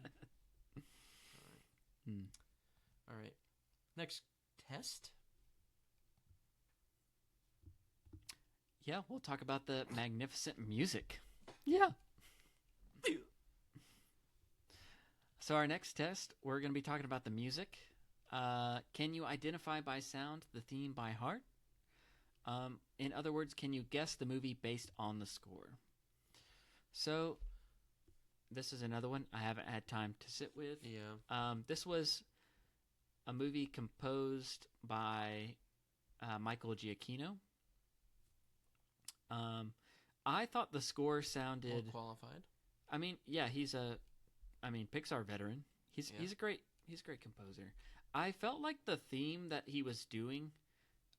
All right. Hmm. All right. Next test. Yeah, we'll talk about the magnificent music. Yeah. So our next test, we're going to be talking about the music. Can you identify by sound the theme by heart? In other words, can you guess the movie based on the score? So this is another one I haven't had time to sit with. Yeah. This was a movie composed by Michael Giacchino. I thought the score sounded Well qualified. I mean, yeah, he's a Pixar veteran. He's a great composer. I felt like the theme that he was doing,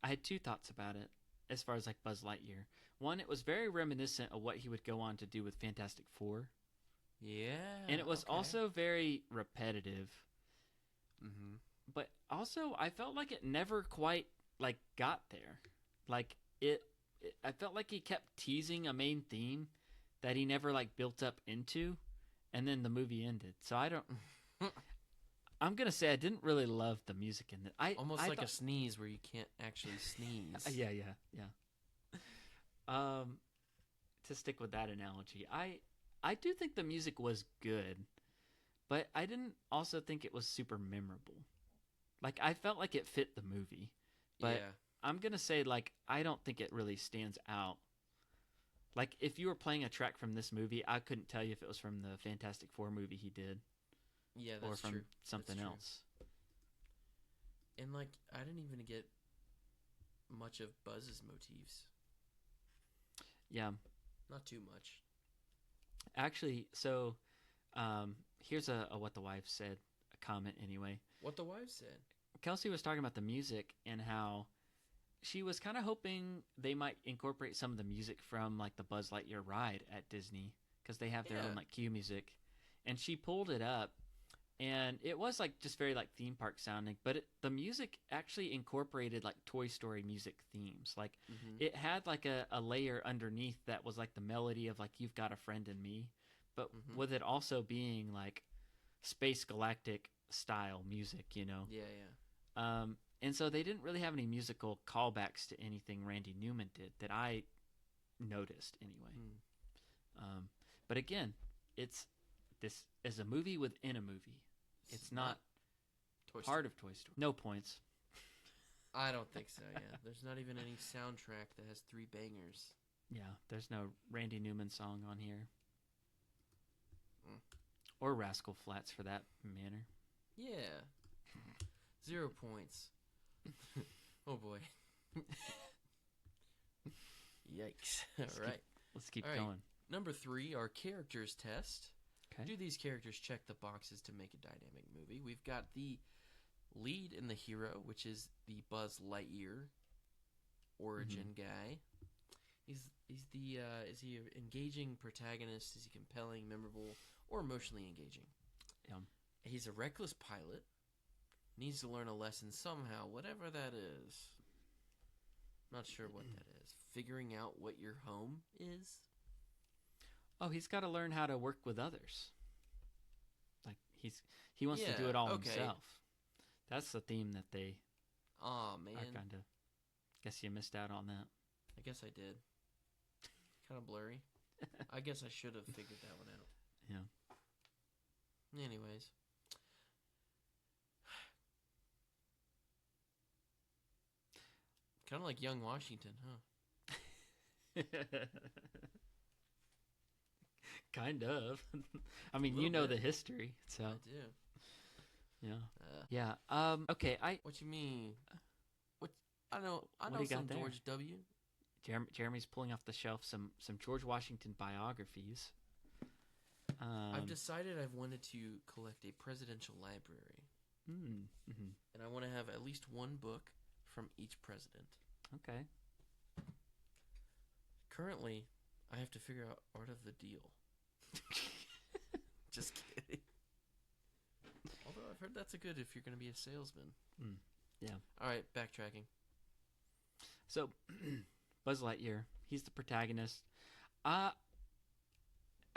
I had two thoughts about it as far as like Buzz Lightyear. One, it was very reminiscent of what he would go on to do with Fantastic Four. Yeah. And it was also very repetitive. Mm-hmm. But also I felt like it never quite like got there. Like I felt like he kept teasing a main theme that he never like built up into, and then the movie ended. So I don't. I'm gonna say I didn't really love the music in it. Almost like a sneeze where you can't actually sneeze. Yeah. To stick with that analogy, I do think the music was good, but I didn't also think it was super memorable. Like I felt like it fit the movie, but yeah. I'm gonna say like I don't think it really stands out. Like if you were playing a track from this movie, I couldn't tell you if it was from the Fantastic Four movie he did. Yeah, that's or from true. something That's else. True. And like I didn't even get much of Buzz's motifs. Yeah. Not too much. Actually, so here's a what the wife said, a comment anyway. What the wife said. Kelsey was talking about the music and how she was kind of hoping they might incorporate some of the music from like the Buzz Lightyear ride at Disney because they have their own like cue music. And she pulled it up, and it was like just very like theme park sounding, but the music actually incorporated like Toy Story music themes. Like it had like a layer underneath that was like the melody of like You've Got a Friend in Me, but with it also being like Space Galactic style music, you know? Yeah. And so they didn't really have any musical callbacks to anything Randy Newman did that I noticed anyway. But again, this is a movie within a movie. It's not part of Toy Story. No points. I don't think so, yeah. There's not even any soundtrack that has 3 bangers. Yeah, there's no Randy Newman song on here. Or Rascal Flatts for that matter. Yeah. 0 points. Oh boy. Yikes. Alright. Let's keep going. Number 3, our characters test. Okay. Do these characters check the boxes to make a dynamic movie? We've got the lead and the hero, which is the Buzz Lightyear origin guy. Is he an engaging protagonist? Is he compelling, memorable, or emotionally engaging? Yeah. He's a reckless pilot. Needs to learn a lesson somehow, whatever that is. Not sure what that is. Figuring out what your home is? Oh, he's got to learn how to work with others. Like he wants to do it all himself. That's the theme that they are kind of. Guess you missed out on that. I guess I did. Kind of blurry. I guess I should have figured that one out. Yeah. Anyways. Kind of like young Washington, huh? Kind of. I mean, Little you know bit. the history, so I do. yeah. Okay. What you mean? What? I know do you got some there? George W. Jeremy's pulling off the shelf some George Washington biographies. I've decided I've wanted to collect a presidential library, and I want to have at least one book from each president. Okay. Currently, I have to figure out Art of the Deal. Just kidding. Although I've heard that's a good if you're going to be a salesman. Yeah. All right, backtracking. So, Buzz Lightyear, he's the protagonist. I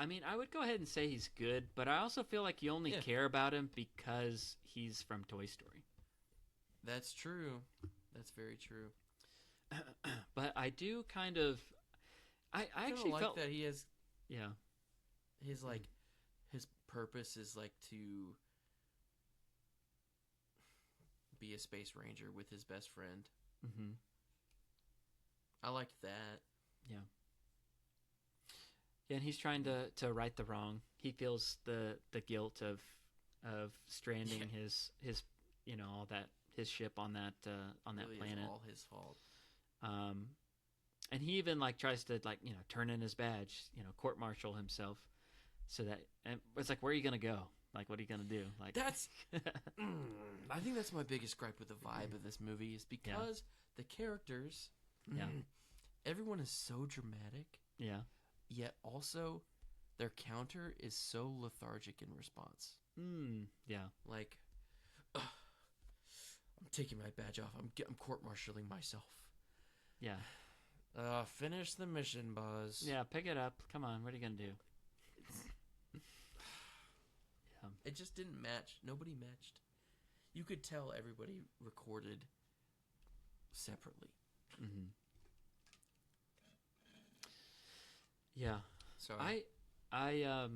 mean, I would go ahead and say he's good, but I also feel like you only care about him because he's from Toy Story. That's true. That's very true. But I do kind of... I actually like felt... that he has... Yeah. His, his purpose is, to be a space ranger with his best friend. Mm-hmm. I liked that. Yeah. And he's trying to right the wrong. He feels the guilt of stranding his all that his ship on that really planet. It's all his fault. And he even tries to turn in his badge, court martial himself, so that and it's where are you gonna go? What are you gonna do? That's I think that's my biggest gripe with the vibe of this movie is because the characters, everyone is so dramatic. Yeah. Yet also, their counter is so lethargic in response. Yeah. I'm taking my badge off. I'm court-martialing myself. Yeah. Finish the mission, Buzz. Yeah, pick it up. Come on, what are you gonna do? Yeah. It just didn't match. Nobody matched. You could tell everybody recorded separately. Mm-hmm. Yeah. Sorry. I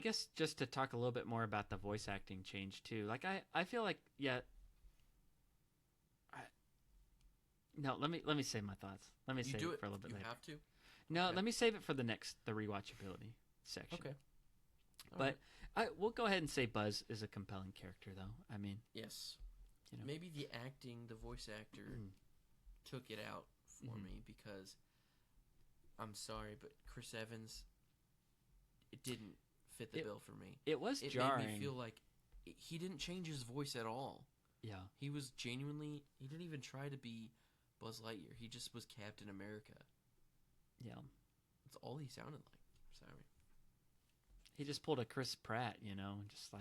guess just to talk a little bit more about the voice acting change too. I feel like no, let me say my thoughts. Let me save it for a little bit later. You have to? No, Okay. let me save it for the rewatchability section. Okay. But we'll go ahead and say Buzz is a compelling character though. I mean, yes. Maybe the voice actor took it out for me because I'm sorry, but Chris Evans, it didn't fit the bill for me. It was jarring. Made me feel like he didn't change his voice at all. Yeah. He was genuinely, he didn't even try to be Buzz Lightyear. He just was Captain America. Yeah. That's all he sounded like. Sorry. He just pulled a Chris Pratt, and just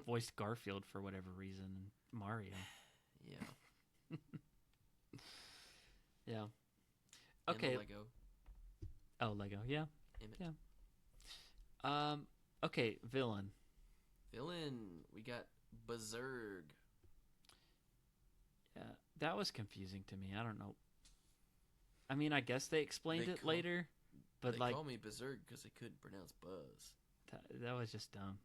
voiced Garfield for whatever reason. Mario. Yeah. Yeah. And Okay. Lego. Oh, Lego. Yeah. Image. Yeah. Okay. Villain. We got Berserk. Yeah. That was confusing to me. I don't know. I mean, I guess they explained it later, but they call me Berserk because they couldn't pronounce Buzz. That was just dumb.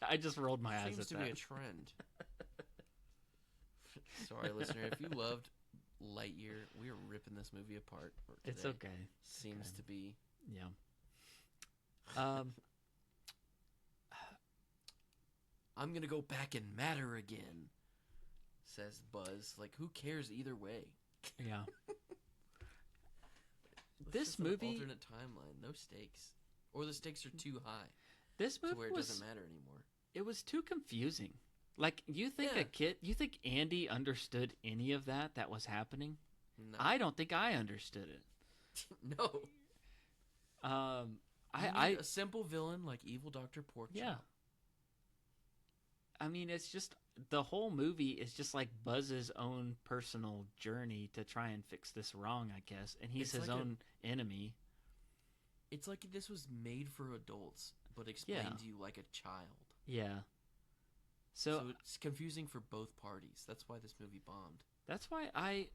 I just rolled my eyes at that. Seems to be a trend. Sorry, listener. If you loved Lightyear, we are ripping this movie apart. It's okay. Seems to be. Yeah. I'm gonna go back and matter again, says Buzz. Who cares either way? Yeah. This movie, alternate timeline, no stakes, or the stakes are too high. This movie to where it doesn't matter anymore. It was too confusing. You think you think Andy understood any of that was happening? No. I don't think I understood it. No. I a simple villain like evil Dr. Porkchop. Yeah. I mean, it's just the whole movie is just Buzz's own personal journey to try and fix this wrong, I guess, and he's his own enemy. It's like this was made for adults, but explained to you like a child. Yeah. So it's confusing for both parties. That's why this movie bombed. That's why I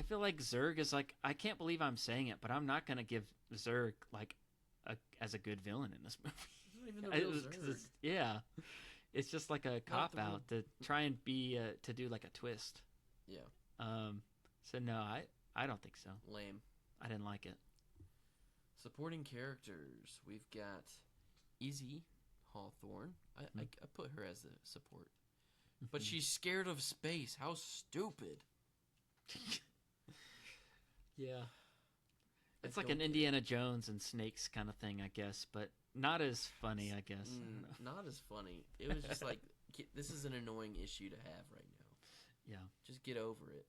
feel like Zurg is I can't believe I'm saying it, but I'm not gonna give Zurg as a good villain in this movie. It's not even the real Zurg. It's just a cop out to try and be to do a twist. Yeah. So no, I don't think so. Lame. I didn't like it. Supporting characters. We've got Izzy Hawthorne. I put her as the support. But she's scared of space. How stupid. Yeah. It's like an Indiana Jones and Snakes kind of thing, I guess, but not as funny, I guess. Not as funny. It was just like, this is an annoying issue to have right now. Yeah. Just get over it.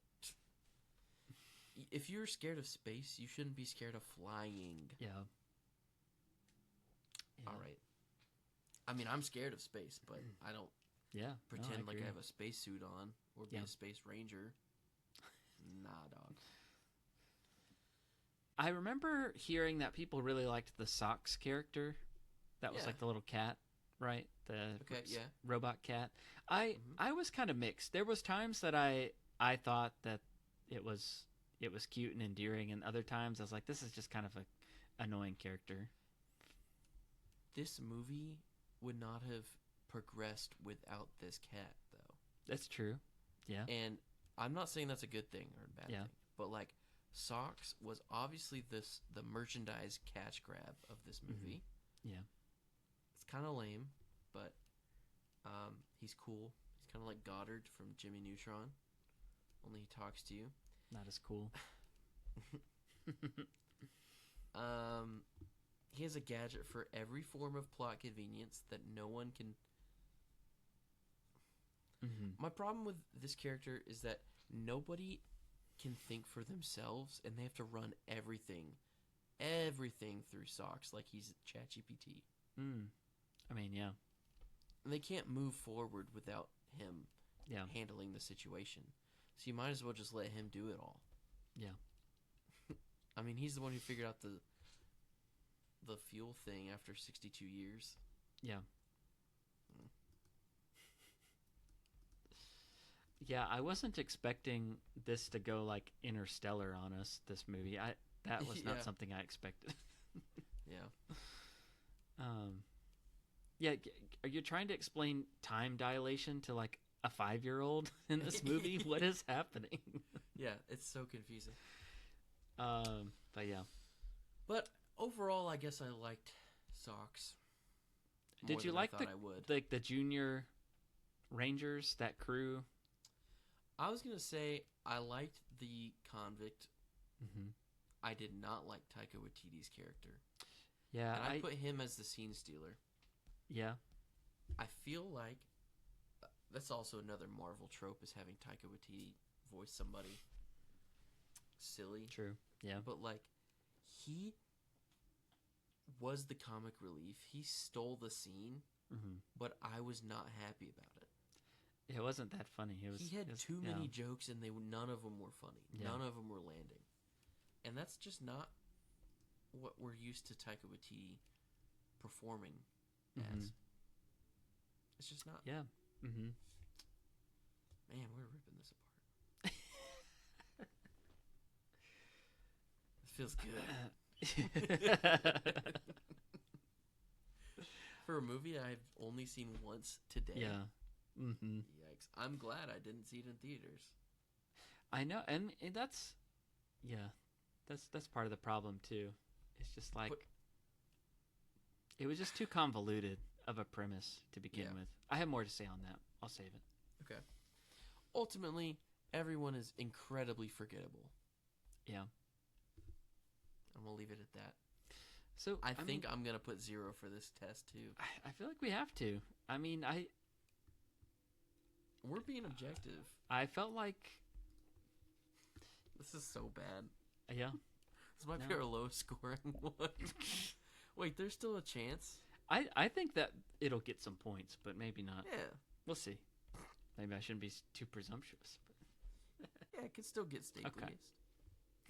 If you're scared of space, you shouldn't be scared of flying. Yeah. All right. I mean, I'm scared of space, but I don't pretend like I have a spacesuit on or be a space ranger. Nah, dog. I remember hearing that people really liked the Socks character. That was like the little cat, right? The robot cat. I was kind of mixed. There was times that I thought that it was cute and endearing, and other times I was like, this is just kind of a annoying character. This movie would not have progressed without this cat, though. That's true. Yeah. And I'm not saying that's a good thing or a bad thing, but like Socks was obviously the merchandise cash grab of this movie. Yeah. It's kind of lame, but he's cool. He's kind of like Goddard from Jimmy Neutron, only he talks to you. Not as cool. He has a gadget for every form of plot convenience that no one can... My problem with this character is that nobody can think for themselves, and they have to run everything through Socks like he's ChatGPT. I mean, yeah. And they can't move forward without him handling the situation. So you might as well just let him do it all. Yeah. I mean, he's the one who figured out the fuel thing after 62 years. Yeah. Yeah, I wasn't expecting this to go like Interstellar on us, this movie. That was not something I expected. Yeah, are you trying to explain time dilation to like a 5-year-old in this movie? What is happening? Yeah, it's so confusing. But yeah. But overall, I guess I liked Socks. Did you like the junior Rangers, that crew? I was going to say I liked the convict. I did not like Taika Waititi's character. Yeah. And I put him as the scene stealer. Yeah. I feel like that's also another Marvel trope, is having Taika Waititi voice somebody silly. True. Yeah. But like, he was the comic relief. He stole the scene, but I was not happy about it. It wasn't that funny. He had too many jokes, and none of them were funny. Yeah. None of them were landing. And that's just not what we're used to Taika Waititi performing as. It's just not. Yeah. Man, we're ripping this apart. It feels good. For a movie I've only seen once today. Yeah. Yikes. I'm glad I didn't see it in theaters. I know, and that's part of the problem too. It's just like it was just too convoluted of a premise to begin with. I have more to say on that. I'll save it. Okay. Ultimately, everyone is incredibly forgettable. Yeah. And we'll leave it at that. So I think I'm going to put 0 for this test too. I feel like we have to. I mean, we're being objective. I felt like this is so bad. Yeah. This might be our lowest scoring one. Wait, there's still a chance? I think that it'll get some points, but maybe not. Yeah. We'll see. Maybe I shouldn't be too presumptuous. But yeah, it could still get Stapliest. Okay.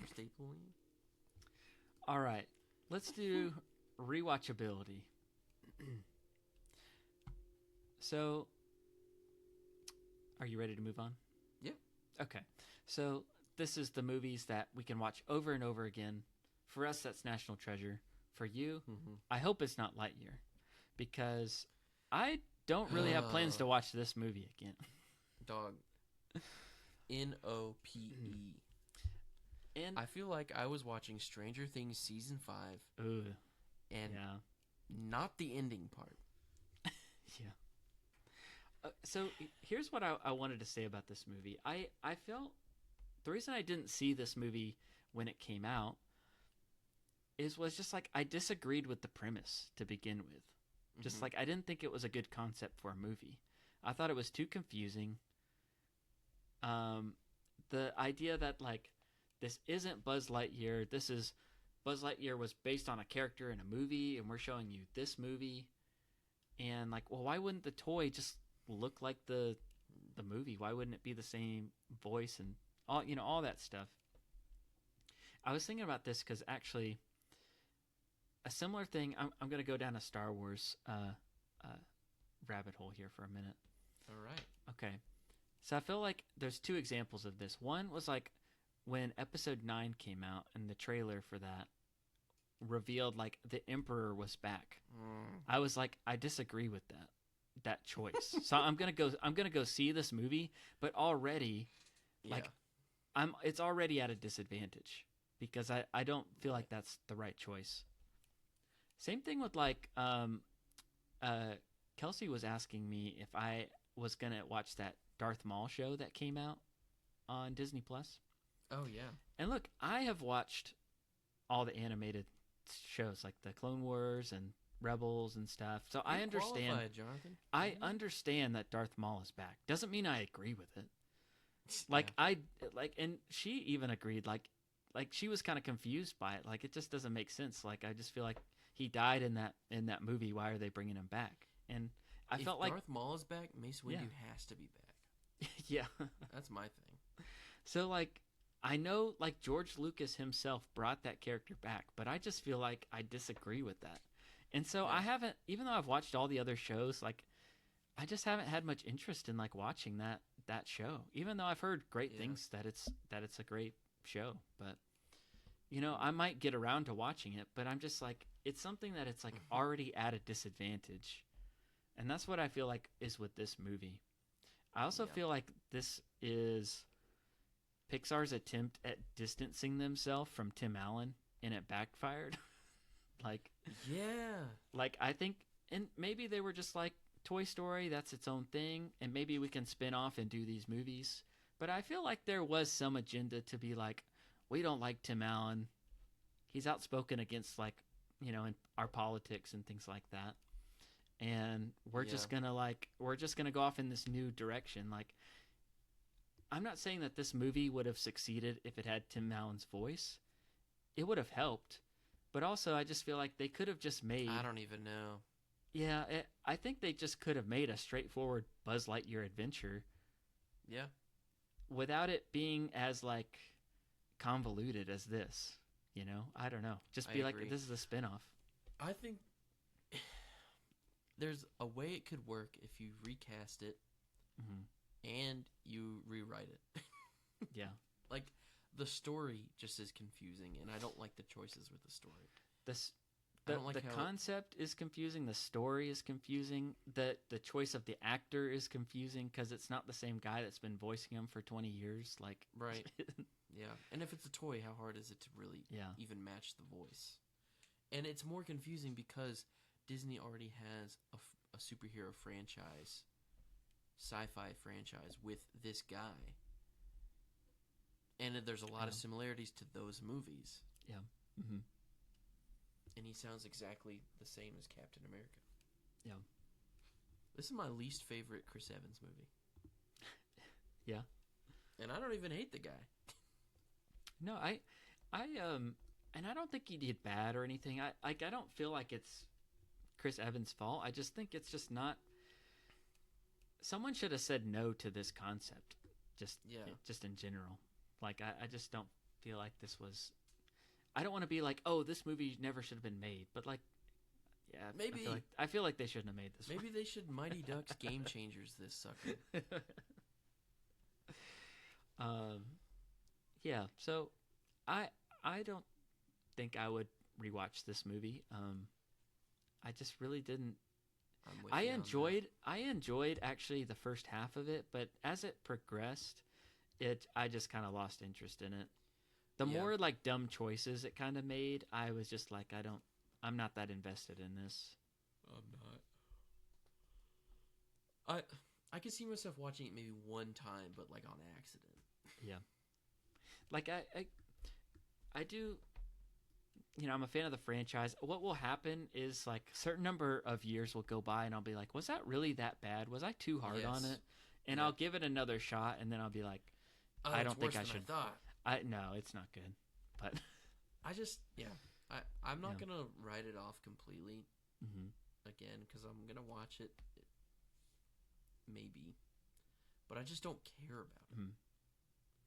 Or Stapling. All right. Let's do rewatchability. So, are you ready to move on? Yeah. Okay. So, this is the movies that we can watch over and over again. For us, that's National Treasure. For you, I hope it's not Lightyear. Because I don't really have plans to watch this movie again. Dog. NOPE. And I feel like I was watching Stranger Things season 5, and yeah, not the ending part. Yeah. So here's what I wanted to say about this movie. I felt the reason I didn't see this movie when it came out was just like I disagreed with the premise to begin with. Just like I didn't think it was a good concept for a movie. I thought it was too confusing. The idea that like this isn't Buzz Lightyear. This is Buzz Lightyear was based on a character in a movie, and we're showing you this movie. And like, well, why wouldn't the toy just look like the movie? Why wouldn't it be the same voice and all that stuff? I was thinking about this because actually, a similar thing. I'm going to go down a Star Wars rabbit hole here for a minute. All right. Okay. So I feel like there's two examples of this. One was like when Episode 9 came out and the trailer for that revealed like the Emperor was back. I was like, I disagree with that choice. So I'm gonna go see this movie, but already, like, it's already at a disadvantage because I don't feel like that's the right choice. Same thing with like Kelsey was asking me if I was gonna watch that Darth Maul show that came out on Disney Plus. Oh yeah. And look, I have watched all the animated shows like the Clone Wars and Rebels and stuff. So I understand. Jonathan. I understand that Darth Maul is back. Doesn't mean I agree with it. Like and she even agreed. Like she was kind of confused by it. Like it just doesn't make sense. Like I just feel like he died in that movie. Why are they bringing him back? And I felt like Darth Maul is back. Mace Windu has to be back. Yeah, that's my thing. So like. I know, like, George Lucas himself brought that character back, but I just feel like I disagree with that. And so I haven't, even though I've watched all the other shows, like, I just haven't had much interest in, like, watching that show, even though I've heard great things that it's a great show. But, I might get around to watching it, but I'm just like, it's something that it's, like, already at a disadvantage. And that's what I feel like is with this movie. I also feel like this is Pixar's attempt at distancing themselves from Tim Allen, and it backfired. Like I think, and maybe they were just like, Toy Story, that's its own thing, and maybe we can spin off and do these movies. But I feel like there was some agenda to be like, we don't like Tim Allen. He's outspoken against, like, in our politics and things like that. And we're just gonna go off in this new direction. Like, I'm not saying that this movie would have succeeded if it had Tim Allen's voice. It would have helped. But also, I just feel like they could have just made... I don't even know. Yeah, I think they just could have made a straightforward Buzz Lightyear adventure. Yeah. Without it being as, like, convoluted as this. I don't know. Just be like, this is a spinoff. I think there's a way it could work if you recast it. Mm-hmm. And you rewrite it. Yeah. Like, the story just is confusing, and I don't like the choices with the story. The concept is confusing. The story is confusing. The choice of the actor is confusing because it's not the same guy that's been voicing him for 20 years. Like, right. Yeah. And if it's a toy, how hard is it to really even match the voice? And it's more confusing because Disney already has a superhero franchise, sci-fi franchise with this guy, and there's a lot of similarities to those movies. Yeah. Mm-hmm. And he sounds exactly the same as Captain America. Yeah. This is my least favorite Chris Evans movie. Yeah. And I don't even hate the guy. No, and I don't think he did bad or anything. I don't feel like it's Chris Evans' fault. I just think it's just not. Someone should have said no to this concept. Just in general. Like, I just don't feel like this was. I don't want to be like, oh, this movie never should have been made. But, like, yeah, maybe I feel like they shouldn't have made this. Maybe they should Mighty Ducks Game Changers this sucker. Yeah. So, I don't think I would rewatch this movie. I just really didn't. I enjoyed actually the first half of it, but as it progressed, I just kind of lost interest in it. The more like dumb choices it kind of made, I was just like, I'm not that invested in this. I'm not. I could see myself watching it maybe one time, but like on accident. Yeah. Like I do, I'm a fan of the franchise. What will happen is like a certain number of years will go by and I'll be like, was that really that bad? Was I too hard on it? And I'll give it another shot and then I'll be like, I don't think I should. No, it's not good. But I'm not going to write it off completely again because I'm going to watch it maybe. But I just don't care about it.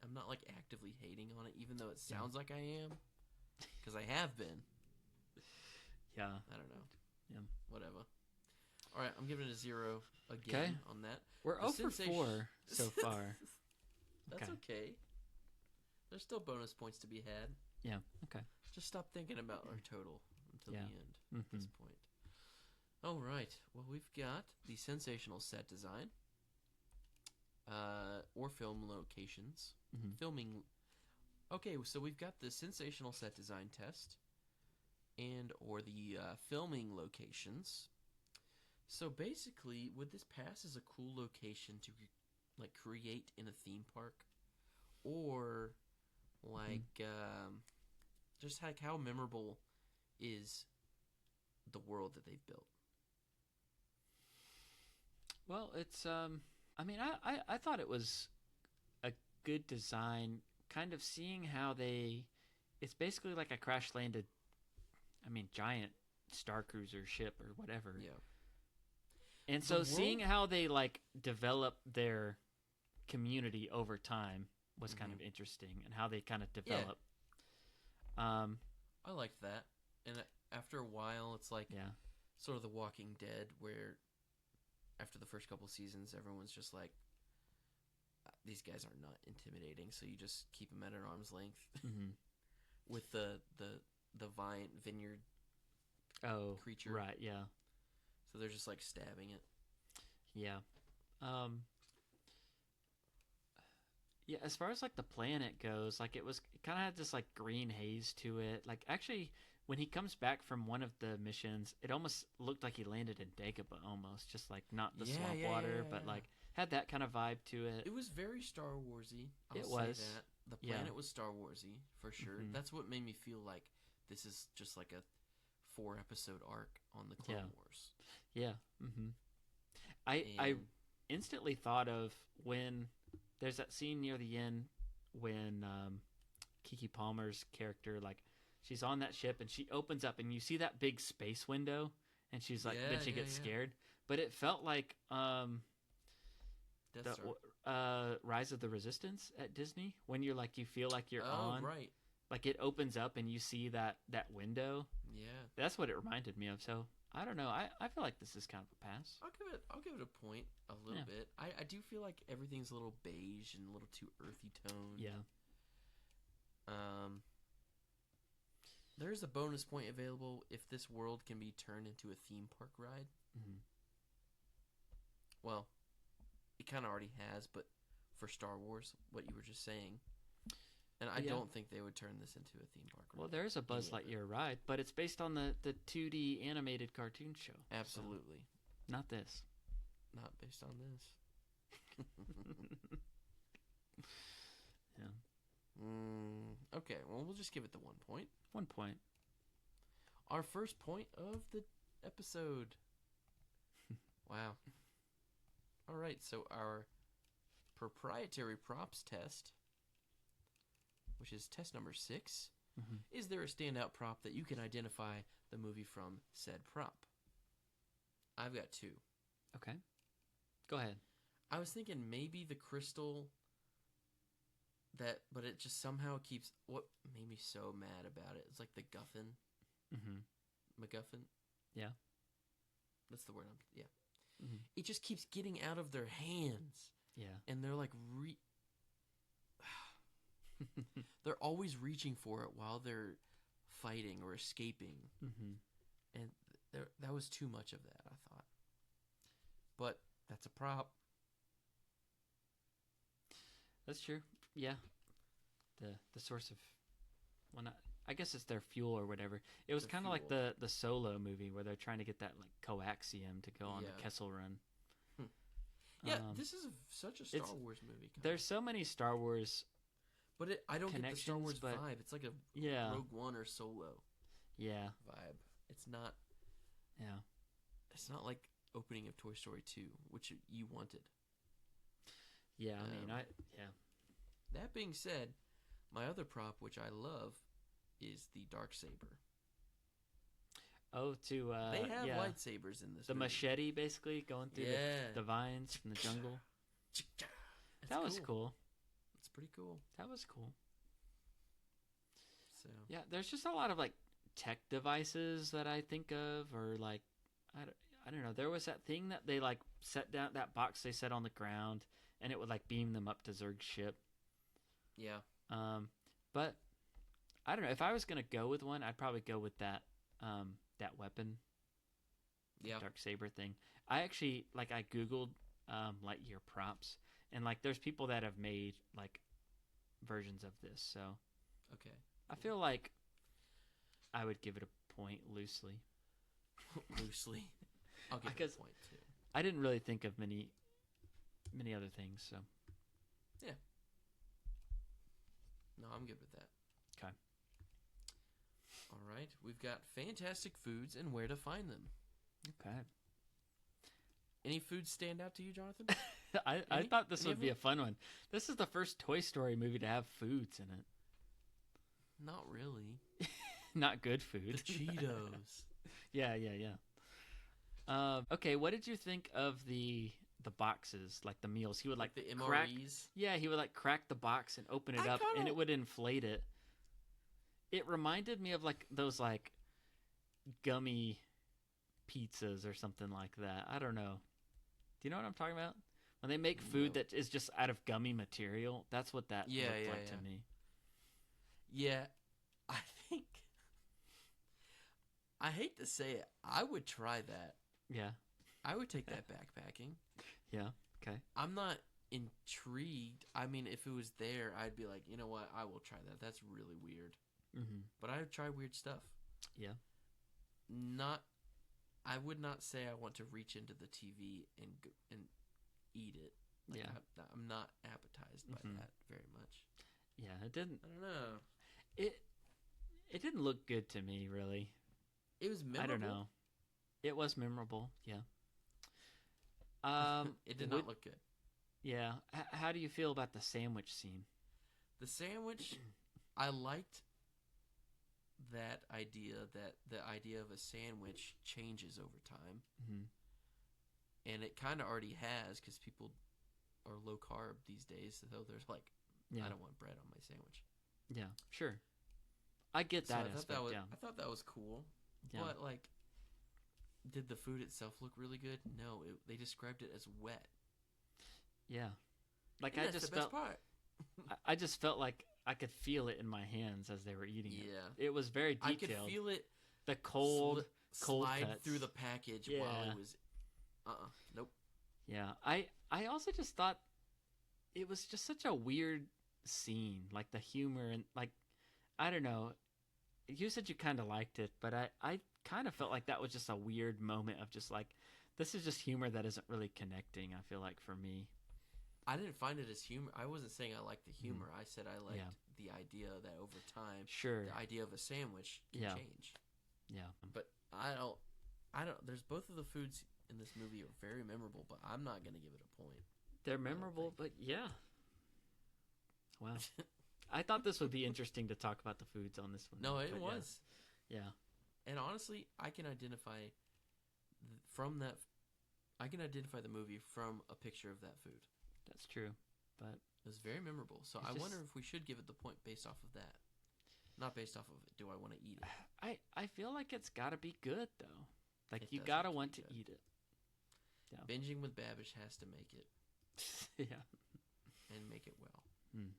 I'm not like actively hating on it, even though it sounds like I am, because I have been. Yeah. I don't know. Yeah. Whatever. All right, I'm giving it a 0 again on that. We're 0 for 4 so far. That's okay. There's still bonus points to be had. Yeah. Okay. Just stop thinking about our total until the end at this point. All right. Well, we've got the sensational set design. Or film locations. Filming. Okay, so we've got the sensational set design test, or the filming locations. So basically, would this pass as a cool location to like create in a theme park, or like just like how memorable is the world that they've built? Well, it's I mean, I thought it was a good design, kind of seeing how it's basically like a crash landed, giant Star Cruiser ship or whatever. Yeah. And so seeing how they like develop their community over time was kind of interesting, and how they kind of develop. Yeah. I liked that. And after a while, it's like sort of The Walking Dead, where after the first couple seasons, everyone's just like, these guys are not intimidating, so you just keep them at an arm's length. With the vineyard creature. Right, yeah. So they're just like stabbing it. Yeah. Yeah, as far as like the planet goes, like it kind of had this like green haze to it. Like actually, when he comes back from one of the missions, it almost looked like he landed in Dagobah almost, just like not the swamp water, but like had that kind of vibe to it. It was very Star Warsy. I'll say that. The planet was Star Warsy for sure. That's what made me feel like this is just like a 4-episode arc on the Clone Wars. Yeah. I instantly thought of when there's that scene near the end when Keke Palmer's character, like, she's on that ship and she opens up and you see that big space window and she's like, then she gets scared. But it felt like Rise of the Resistance at Disney, when you're like, you feel like you're on. Right. Like it opens up and you see that window. Yeah. That's what it reminded me of. So I don't know. I feel like this is kind of a pass. I'll give it a point a little bit. I do feel like everything's a little beige and a little too earthy toned. Yeah. There's a bonus point available if this world can be turned into a theme park ride. Well, it kind of already has, but for Star Wars, what you were just saying. And I don't think they would turn this into a theme park ride. Well, there is a Buzz Lightyear ride, but it's based on the 2D animated cartoon show. Absolutely. So, not this. Not based on this. Yeah. Okay, well, we'll just give it the 1 point. 1 point. Our first point of the episode. Wow. All right, so our proprietary props test, which is test number 6, is there a standout prop that you can identify the movie from said prop? I've got 2. Okay. Go ahead. I was thinking maybe the crystal but it just somehow keeps, what made me so mad about it, it's like the Guffin. MacGuffin? Yeah. That's the word It just keeps getting out of their hands. Yeah. And they're like they're always reaching for it while they're fighting or escaping. And that was too much of that, I thought. But that's a prop. That's true. Yeah. The source of well, not, I guess it's their fuel or whatever. It was kind of like the Solo movie where they're trying to get that like coaxium to go on the Kessel Run. Yeah, this is such a Star Wars movie. There's so many Star Wars, but I don't get the Star Wars vibe. It's like a Rogue One or Solo. Yeah. Vibe. It's not. Yeah. It's not like opening of Toy Story 2, which you wanted. Yeah, I mean, That being said, my other prop, which I love, is the Darksaber. Oh, they have lightsabers in this. The movie. Machete, basically going through the vines from the jungle. That was cool. It's pretty cool. That was cool. So yeah, there's just a lot of like tech devices that I think of, or like I don't know. There was that thing that they like set down, that box they set on the ground, and it would like beam them up to Zurg's ship. Yeah. But I don't know. If I was gonna go with one, I'd probably go with that that weapon. Yeah. Darksaber thing. I actually I Googled Lightyear props, and like there's people that have made like versions of this. So okay. I feel like I would give it a point loosely. Loosely. I'll give it a point too. I didn't really think of many other things, so yeah. No, I'm good with that. Okay. All right, we've got fantastic foods and where to find them. Okay. Any foods stand out to you, Jonathan? I thought this would be a fun one. This is the first Toy Story movie to have foods in it. Not really. Not good food. The Cheetos. Yeah. Okay, what did you think of the boxes, like the meals? He would like the crack, MREs? Yeah, he would like crack the box and open it up, and it would inflate it. It reminded me of like those like gummy pizzas or something like that. I don't know. Do you know what I'm talking about? When they make food that is just out of gummy material, that's what that looked like to me. Yeah, I think. I hate to say it, I would try that. Yeah. I would take that backpacking. Yeah, okay. I'm not intrigued. I mean, if it was there, I'd be like, you know what, I will try that. That's really weird. Mm-hmm. But I would try weird stuff. Yeah. I would not say I want to reach into the TV and eat it. Like, yeah. I'm not appetized by that very much. Yeah, it didn't. I don't know. It didn't look good to me, really. It was memorable. I don't know. It was memorable, yeah. It did not look good. Yeah. How do you feel about the sandwich scene? The sandwich, I liked that idea, that the idea of a sandwich changes over time. Mm-hmm. And it kind of already has, because people are low carb these days, so there's like, I don't want bread on my sandwich. Yeah, sure. I get that aspect, I thought that was cool. Yeah. But, like, did the food itself look really good? No, they described it as wet. Yeah. Like, and that's the best part. I just felt like I could feel it in my hands as they were eating it. Yeah. It was very detailed. I could feel it. The cold slide cuts through the package while it was... Nope. Yeah. I also just thought it was just such a weird scene. Like, the humor and, like, I don't know. You said you kind of liked it, but I kind of felt like that was just a weird moment of just like, this is just humor that isn't really connecting, I feel like, for me. I didn't find it as humor. I wasn't saying I liked the humor. I said I liked the idea that over time, the idea of a sandwich can change. Yeah. But I don't, there's both of the foods in this movie are very memorable, but I'm not going to give it a point. They're memorable, but yeah. Wow. I thought this would be interesting to talk about the foods on this one. No, it was. Yeah. And honestly, I can identify the movie from a picture of that food. That's true, but it was very memorable. So I wonder if we should give it the point based off of that. Not based off of it. Do I want to eat it? I feel like it's got to be good though. Like you got to want to eat it. Yeah. Binging with Babish has to make it. Yeah. And make it well. Mm.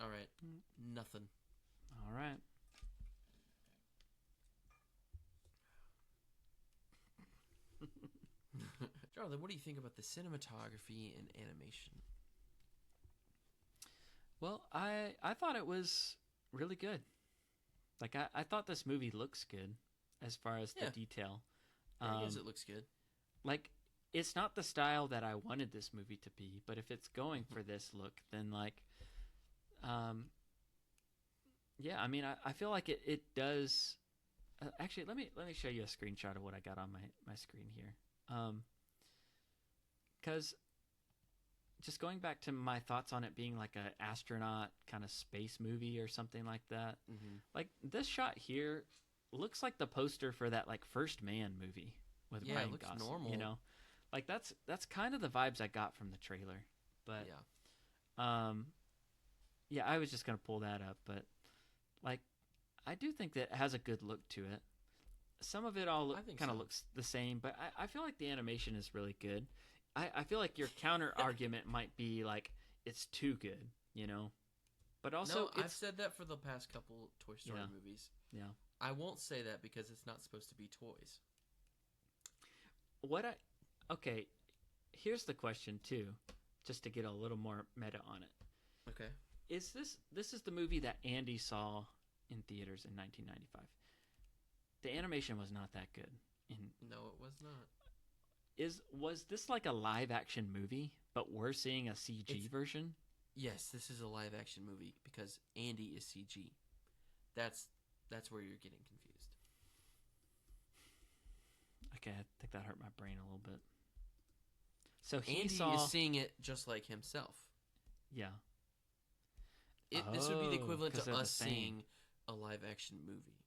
All right. Nothing. All right. Jonathan, what do you think about the cinematography and animation? Well, I thought it was really good. Like I thought this movie looks good as far as the Yeah. detail. I guess it looks good. Like it's not the style that I wanted this movie to be, but if it's going for this look, then like, yeah. I mean, I feel like it does. Actually, let me show you a screenshot of what I got on my screen here. Because just going back to my thoughts on it being like an astronaut kind of space movie or something like that. Mm-hmm. Like this shot here looks like the poster for that like First Man movie with Yeah, Ryan it looks Gosling. normal. You know, like that's kind of the vibes I got from the trailer. But yeah, I was just gonna pull that up, but like I do think that it has a good look to it. Some of it all kind of looks the same, but I feel like the animation is really good. I feel like your counter argument might be like it's too good, you know. But also, no, I've said that for the past couple Toy Story movies. Yeah, I won't say that because it's not supposed to be toys. Okay, here's the question too, just to get a little more meta on it. Okay, is this is the movie that Andy saw in theaters in 1995? The animation was not that good. No, it was not. Was this like a live action movie, but we're seeing a CG version? Yes, this is a live action movie because Andy is CG. That's where you're getting confused. Okay, I think that hurt my brain a little bit. So Andy is seeing it just like himself. Yeah. This would be the equivalent to us seeing a live action movie.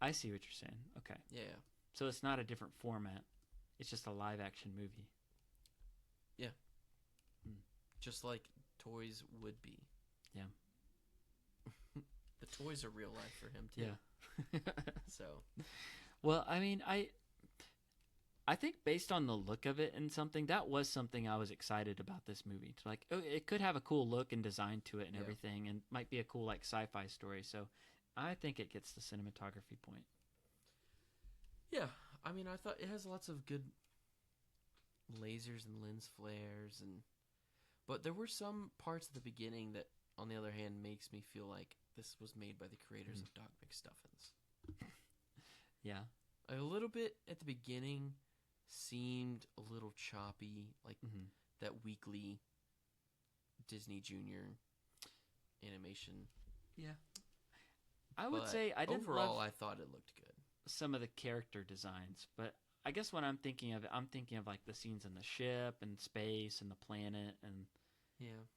I see what you're saying. Okay. Yeah. So it's not a different format. It's just a live action movie. Yeah. Just like toys would be. Yeah. The toys are real life for him too. Yeah. So. Well, I mean, I think based on the look of it and something, that was something I was excited about this movie. It's like, oh, it could have a cool look and design to it and everything, and might be a cool like sci-fi story. So I think it gets the cinematography point. Yeah, I mean, I thought it has lots of good lasers and lens flares, but there were some parts at the beginning that, on the other hand, makes me feel like this was made by the creators of Doc McStuffins. Yeah, a little bit at the beginning seemed a little choppy, like that weekly Disney Junior animation. Yeah, I would say I didn't overall. I thought it looked good. Some of the character designs, but I guess when I'm thinking of like the scenes in the ship and space and the planet and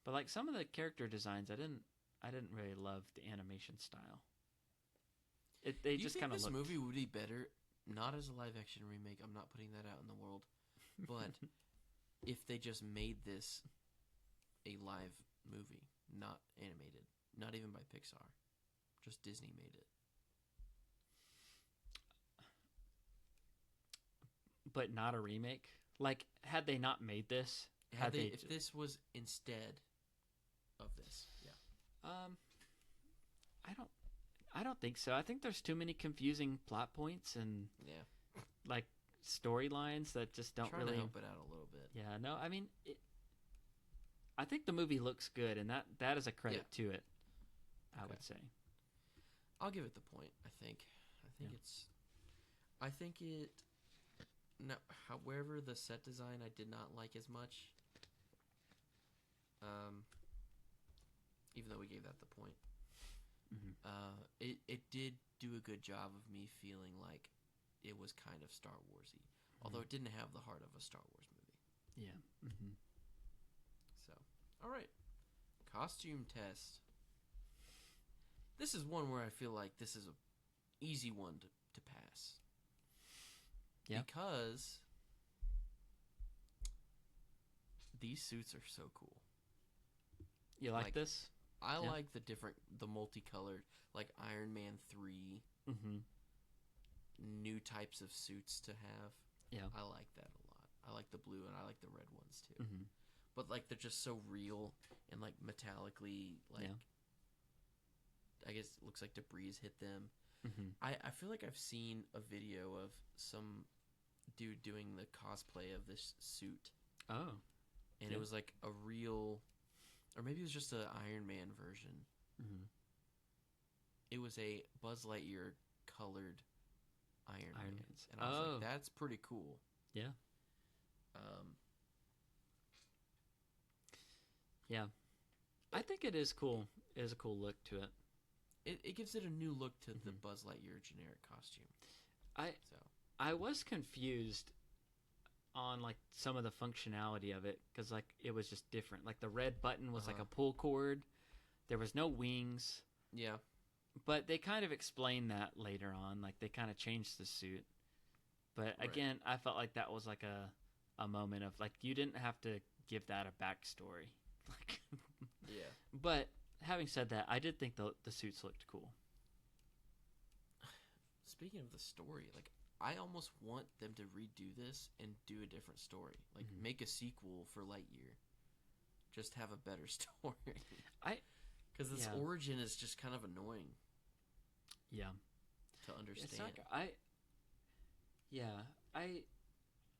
But like some of the character designs, I didn't really love the animation style. They just kind of looked. This movie would be better not as a live action remake. I'm not putting that out in the world, but if they just made this a live movie, not animated, not even by Pixar, just Disney made it. But not a remake? Like, had they not made this? If this was instead of this, yeah. I don't think so. I think there's too many confusing plot points and like storylines that just don't really help it out a little bit. Yeah, no, I mean, I think the movie looks good, and that is a credit to it. I would say. I'll give it the point. I think it. No, however, the set design I did not like as much. Even though we gave that the point, it did do a good job of me feeling like it was kind of Star Warsy, although it didn't have the heart of a Star Wars movie. Yeah. So, all right, costume test. This is one where I feel like this is an easy one to pass. Yeah. Because these suits are so cool. You like this? I like the multicolored, like Iron Man 3, new types of suits to have. Yeah. I like that a lot. I like the blue and I like the red ones too. But like they're just so real and like metallically, like I guess it looks like debris hit them. I feel like I've seen a video of some dude doing the cosplay of this suit. Oh. And it was like a real or maybe it was just an Iron Man version. Mm-hmm. It was a Buzz Lightyear colored Iron Man. Man's. And I was like, that's pretty cool. Yeah. Yeah. I think it is cool. It is a cool look to it. It gives it a new look to the Buzz Lightyear generic costume. I was confused on like some of the functionality of it because like it was just different. Like the red button was like a pull cord. There was no wings. Yeah. But they kind of explained that later on. Like they kind of changed the suit. But again, I felt like that was like a moment of like you didn't have to give that a backstory. Like yeah. But having said that, I did think the suits looked cool. Speaking of the story, like I almost want them to redo this and do a different story. Like make a sequel for Lightyear. Just have a better story. Because this origin is just kind of annoying. Yeah. To understand.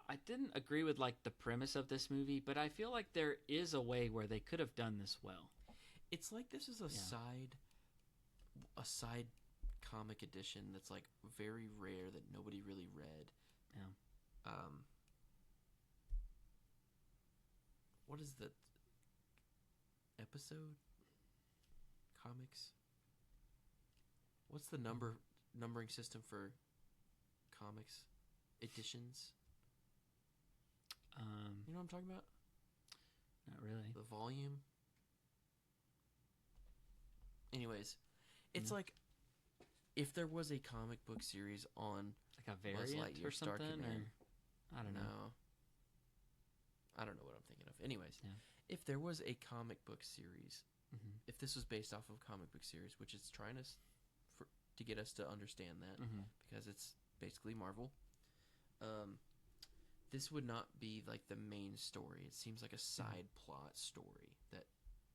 I didn't agree with like the premise of this movie, but I feel like there is a way where they could have done this well. It's like this is a side comic edition that's like very rare that nobody really read. Yeah. What is the episode? Comics? What's the numbering system for comics editions? You know what I'm talking about? Not really. The volume. Anyways, it's like if there was a comic book series on like a variant or something, or I don't know. I don't know what I'm thinking of. Anyways, if there was a comic book series, if this was based off of a comic book series, which it's trying to get us to understand that because it's basically Marvel, this would not be like the main story. It seems like a side plot story that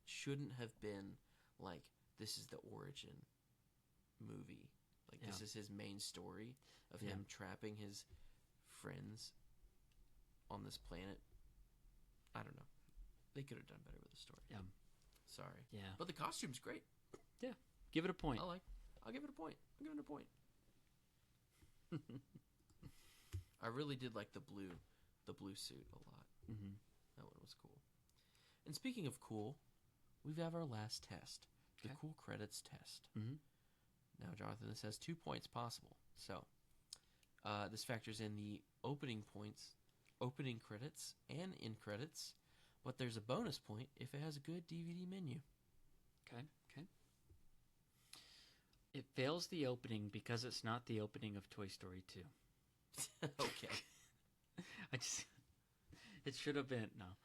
shouldn't have been like this is the origin movie. Like this is his main story of him trapping his friends on this planet. I don't know. They could have done better with the story. Yeah. Sorry. Yeah. But the costume's great. Yeah. Give it a point. I'll give it a point. I'll give it a point. I really did like the blue suit a lot. That one was cool. And speaking of cool, we have our last test, the cool credits test. Now, Jonathan, this has 2 points possible. So, this factors in the opening credits, and end credits, but there's a bonus point if it has a good DVD menu. Okay. It fails the opening because it's not the opening of Toy Story 2. Okay. It should have been. No.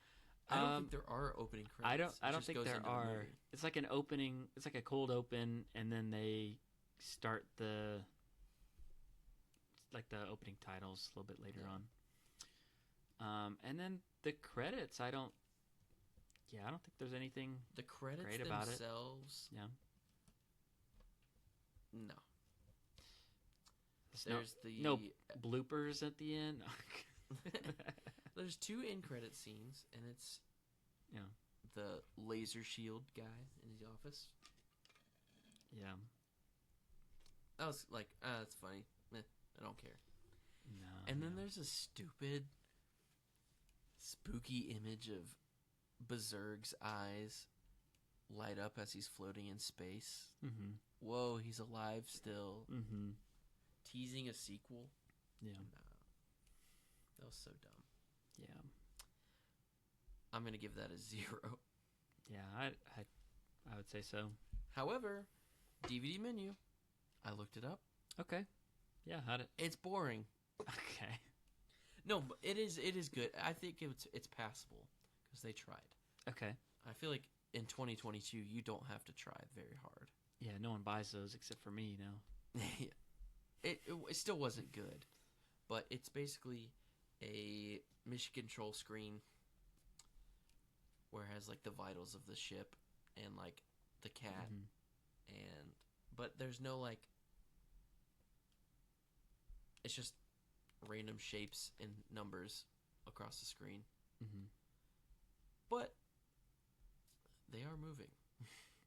I don't think there are opening credits. I don't think there are. It's like an opening. It's like a cold open, and then they start the opening titles a little bit later on. And then the credits. I don't think there's anything. The credits great about themselves. Yeah. No. There's no bloopers at the end. There's 2 end credit scenes, and it's the laser shield guy in his office. Yeah. I was like, that's funny. I don't care. No. And then there's a stupid, spooky image of Berserk's eyes light up as he's floating in space. Whoa, he's alive still. Teasing a sequel. Yeah. No. That was so dumb. Yeah. I'm going to give that a 0. Yeah, I would say so. However, DVD menu. I looked it up. Okay. Yeah, it's boring. Okay. No, but it is good. I think it's passable because they tried. Okay. I feel like in 2022 you don't have to try very hard. Yeah, no one buys those except for me, Yeah. It still wasn't good, but it's basically a mission control screen where it has like the vitals of the ship and like the cat, but there's no like. It's just random shapes and numbers across the screen. But they moving.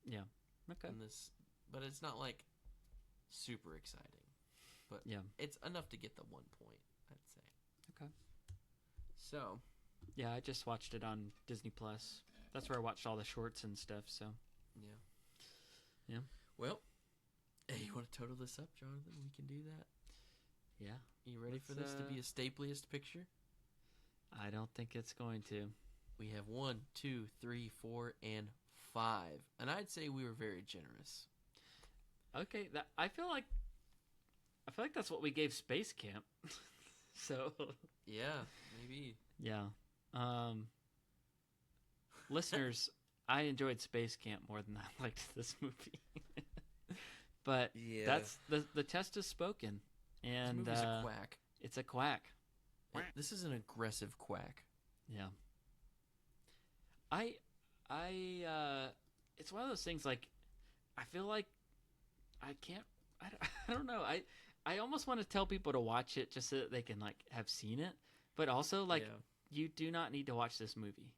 Yeah. Okay. In this, but it's not like super exciting. But it's enough to get the 1 point, I'd say. Okay. So. Yeah, I just watched it on Disney Plus. That's where I watched all the shorts and stuff. So. Yeah. Well, hey, you want to total this up, Jonathan? We can do that. Yeah. You ready for this to be a Stapliest picture? I don't think it's going to. We have 1, 2, 3, 4, and 5, and I'd say we were very generous. Okay, I feel like that's what we gave Space Camp. So. Yeah, maybe. Yeah. Listeners, I enjoyed Space Camp more than I liked this movie. But that's the test is spoken, and this movie's a quack. It's a quack. This is an aggressive quack. Yeah. It's one of those things. Like, I feel like I can't. I don't know. I almost want to tell people to watch it just so that they can like have seen it, but also like you do not need to watch this movie.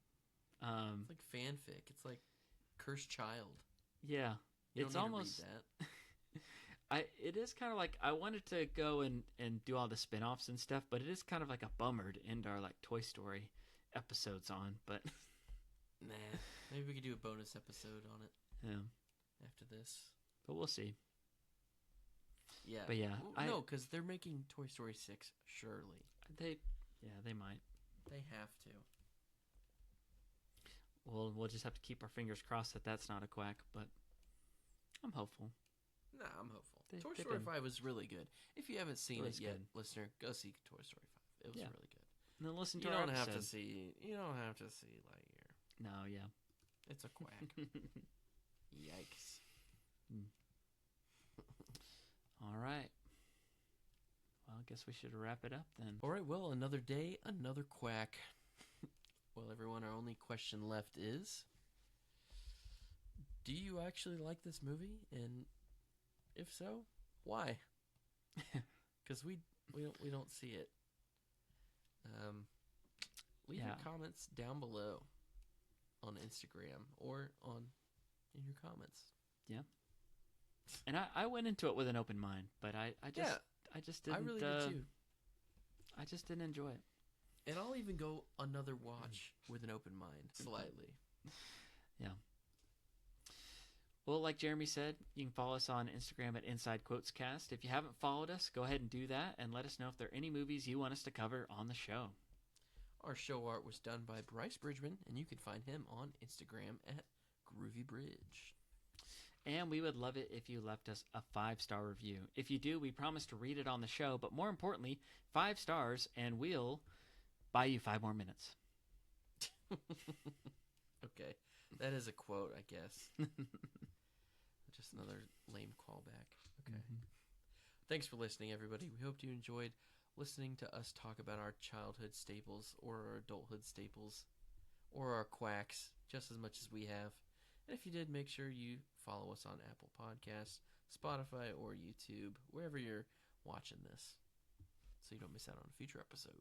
It's like fanfic. It's like Cursed Child. Yeah, it's almost that. It is kind of like I wanted to go and do all the spin-offs and stuff, but it is kind of like a bummer to end our like Toy Story episodes on. But nah, maybe we could do a bonus episode on it. Yeah. After this, but we'll see. Yeah, but yeah, no, because they're making Toy Story 6. Surely they might. They have to. Well, we'll just have to keep our fingers crossed that that's not a quack, but I'm hopeful. Nah, I'm hopeful. Toy Story 5 was really good. If you haven't seen it yet, listener, go see Toy Story 5. It was really good. And then listen to you our don't episode. have to see. You don't have to see Lightyear. No, yeah, it's a quack. Yikes. All right. Well, I guess we should wrap it up then. All right. Well, another day, another quack. Well, everyone, our only question left is: do you actually like this movie? And if so, why? Because we don't see it. Leave your comments down below on Instagram or in your comments. Yeah. And I went into it with an open mind, but I just didn't. I really did too. I just didn't enjoy it. And I'll even go another watch with an open mind, slightly. Yeah. Well, like Jeremy said, you can follow us on Instagram at Insidequotescast. If you haven't followed us, go ahead and do that, and let us know if there are any movies you want us to cover on the show. Our show art was done by Bryce Bridgeman, and you can find him on Instagram at GroovyBridge. And we would love it if you left us a 5-star review. If you do, we promise to read it on the show, but more importantly, 5 stars, and we'll buy you 5 more minutes. Okay. That is a quote, I guess. Just another lame callback. Okay. Mm-hmm. Thanks for listening, everybody. We hope you enjoyed listening to us talk about our childhood staples or our adulthood staples or our quacks just as much as we have. And if you did, make sure you follow us on Apple Podcasts, Spotify, or YouTube, wherever you're watching this, so you don't miss out on a future episode.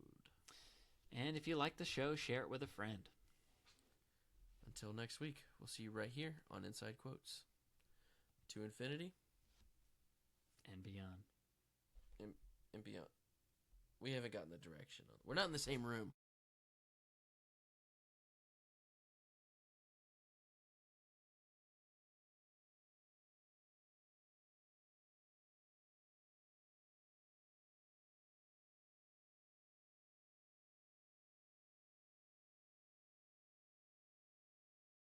And if you like the show, share it with a friend. Until next week, we'll see you right here on Inside Quotes. To infinity. And beyond. And beyond. We haven't gotten the direction. We're not in the same room.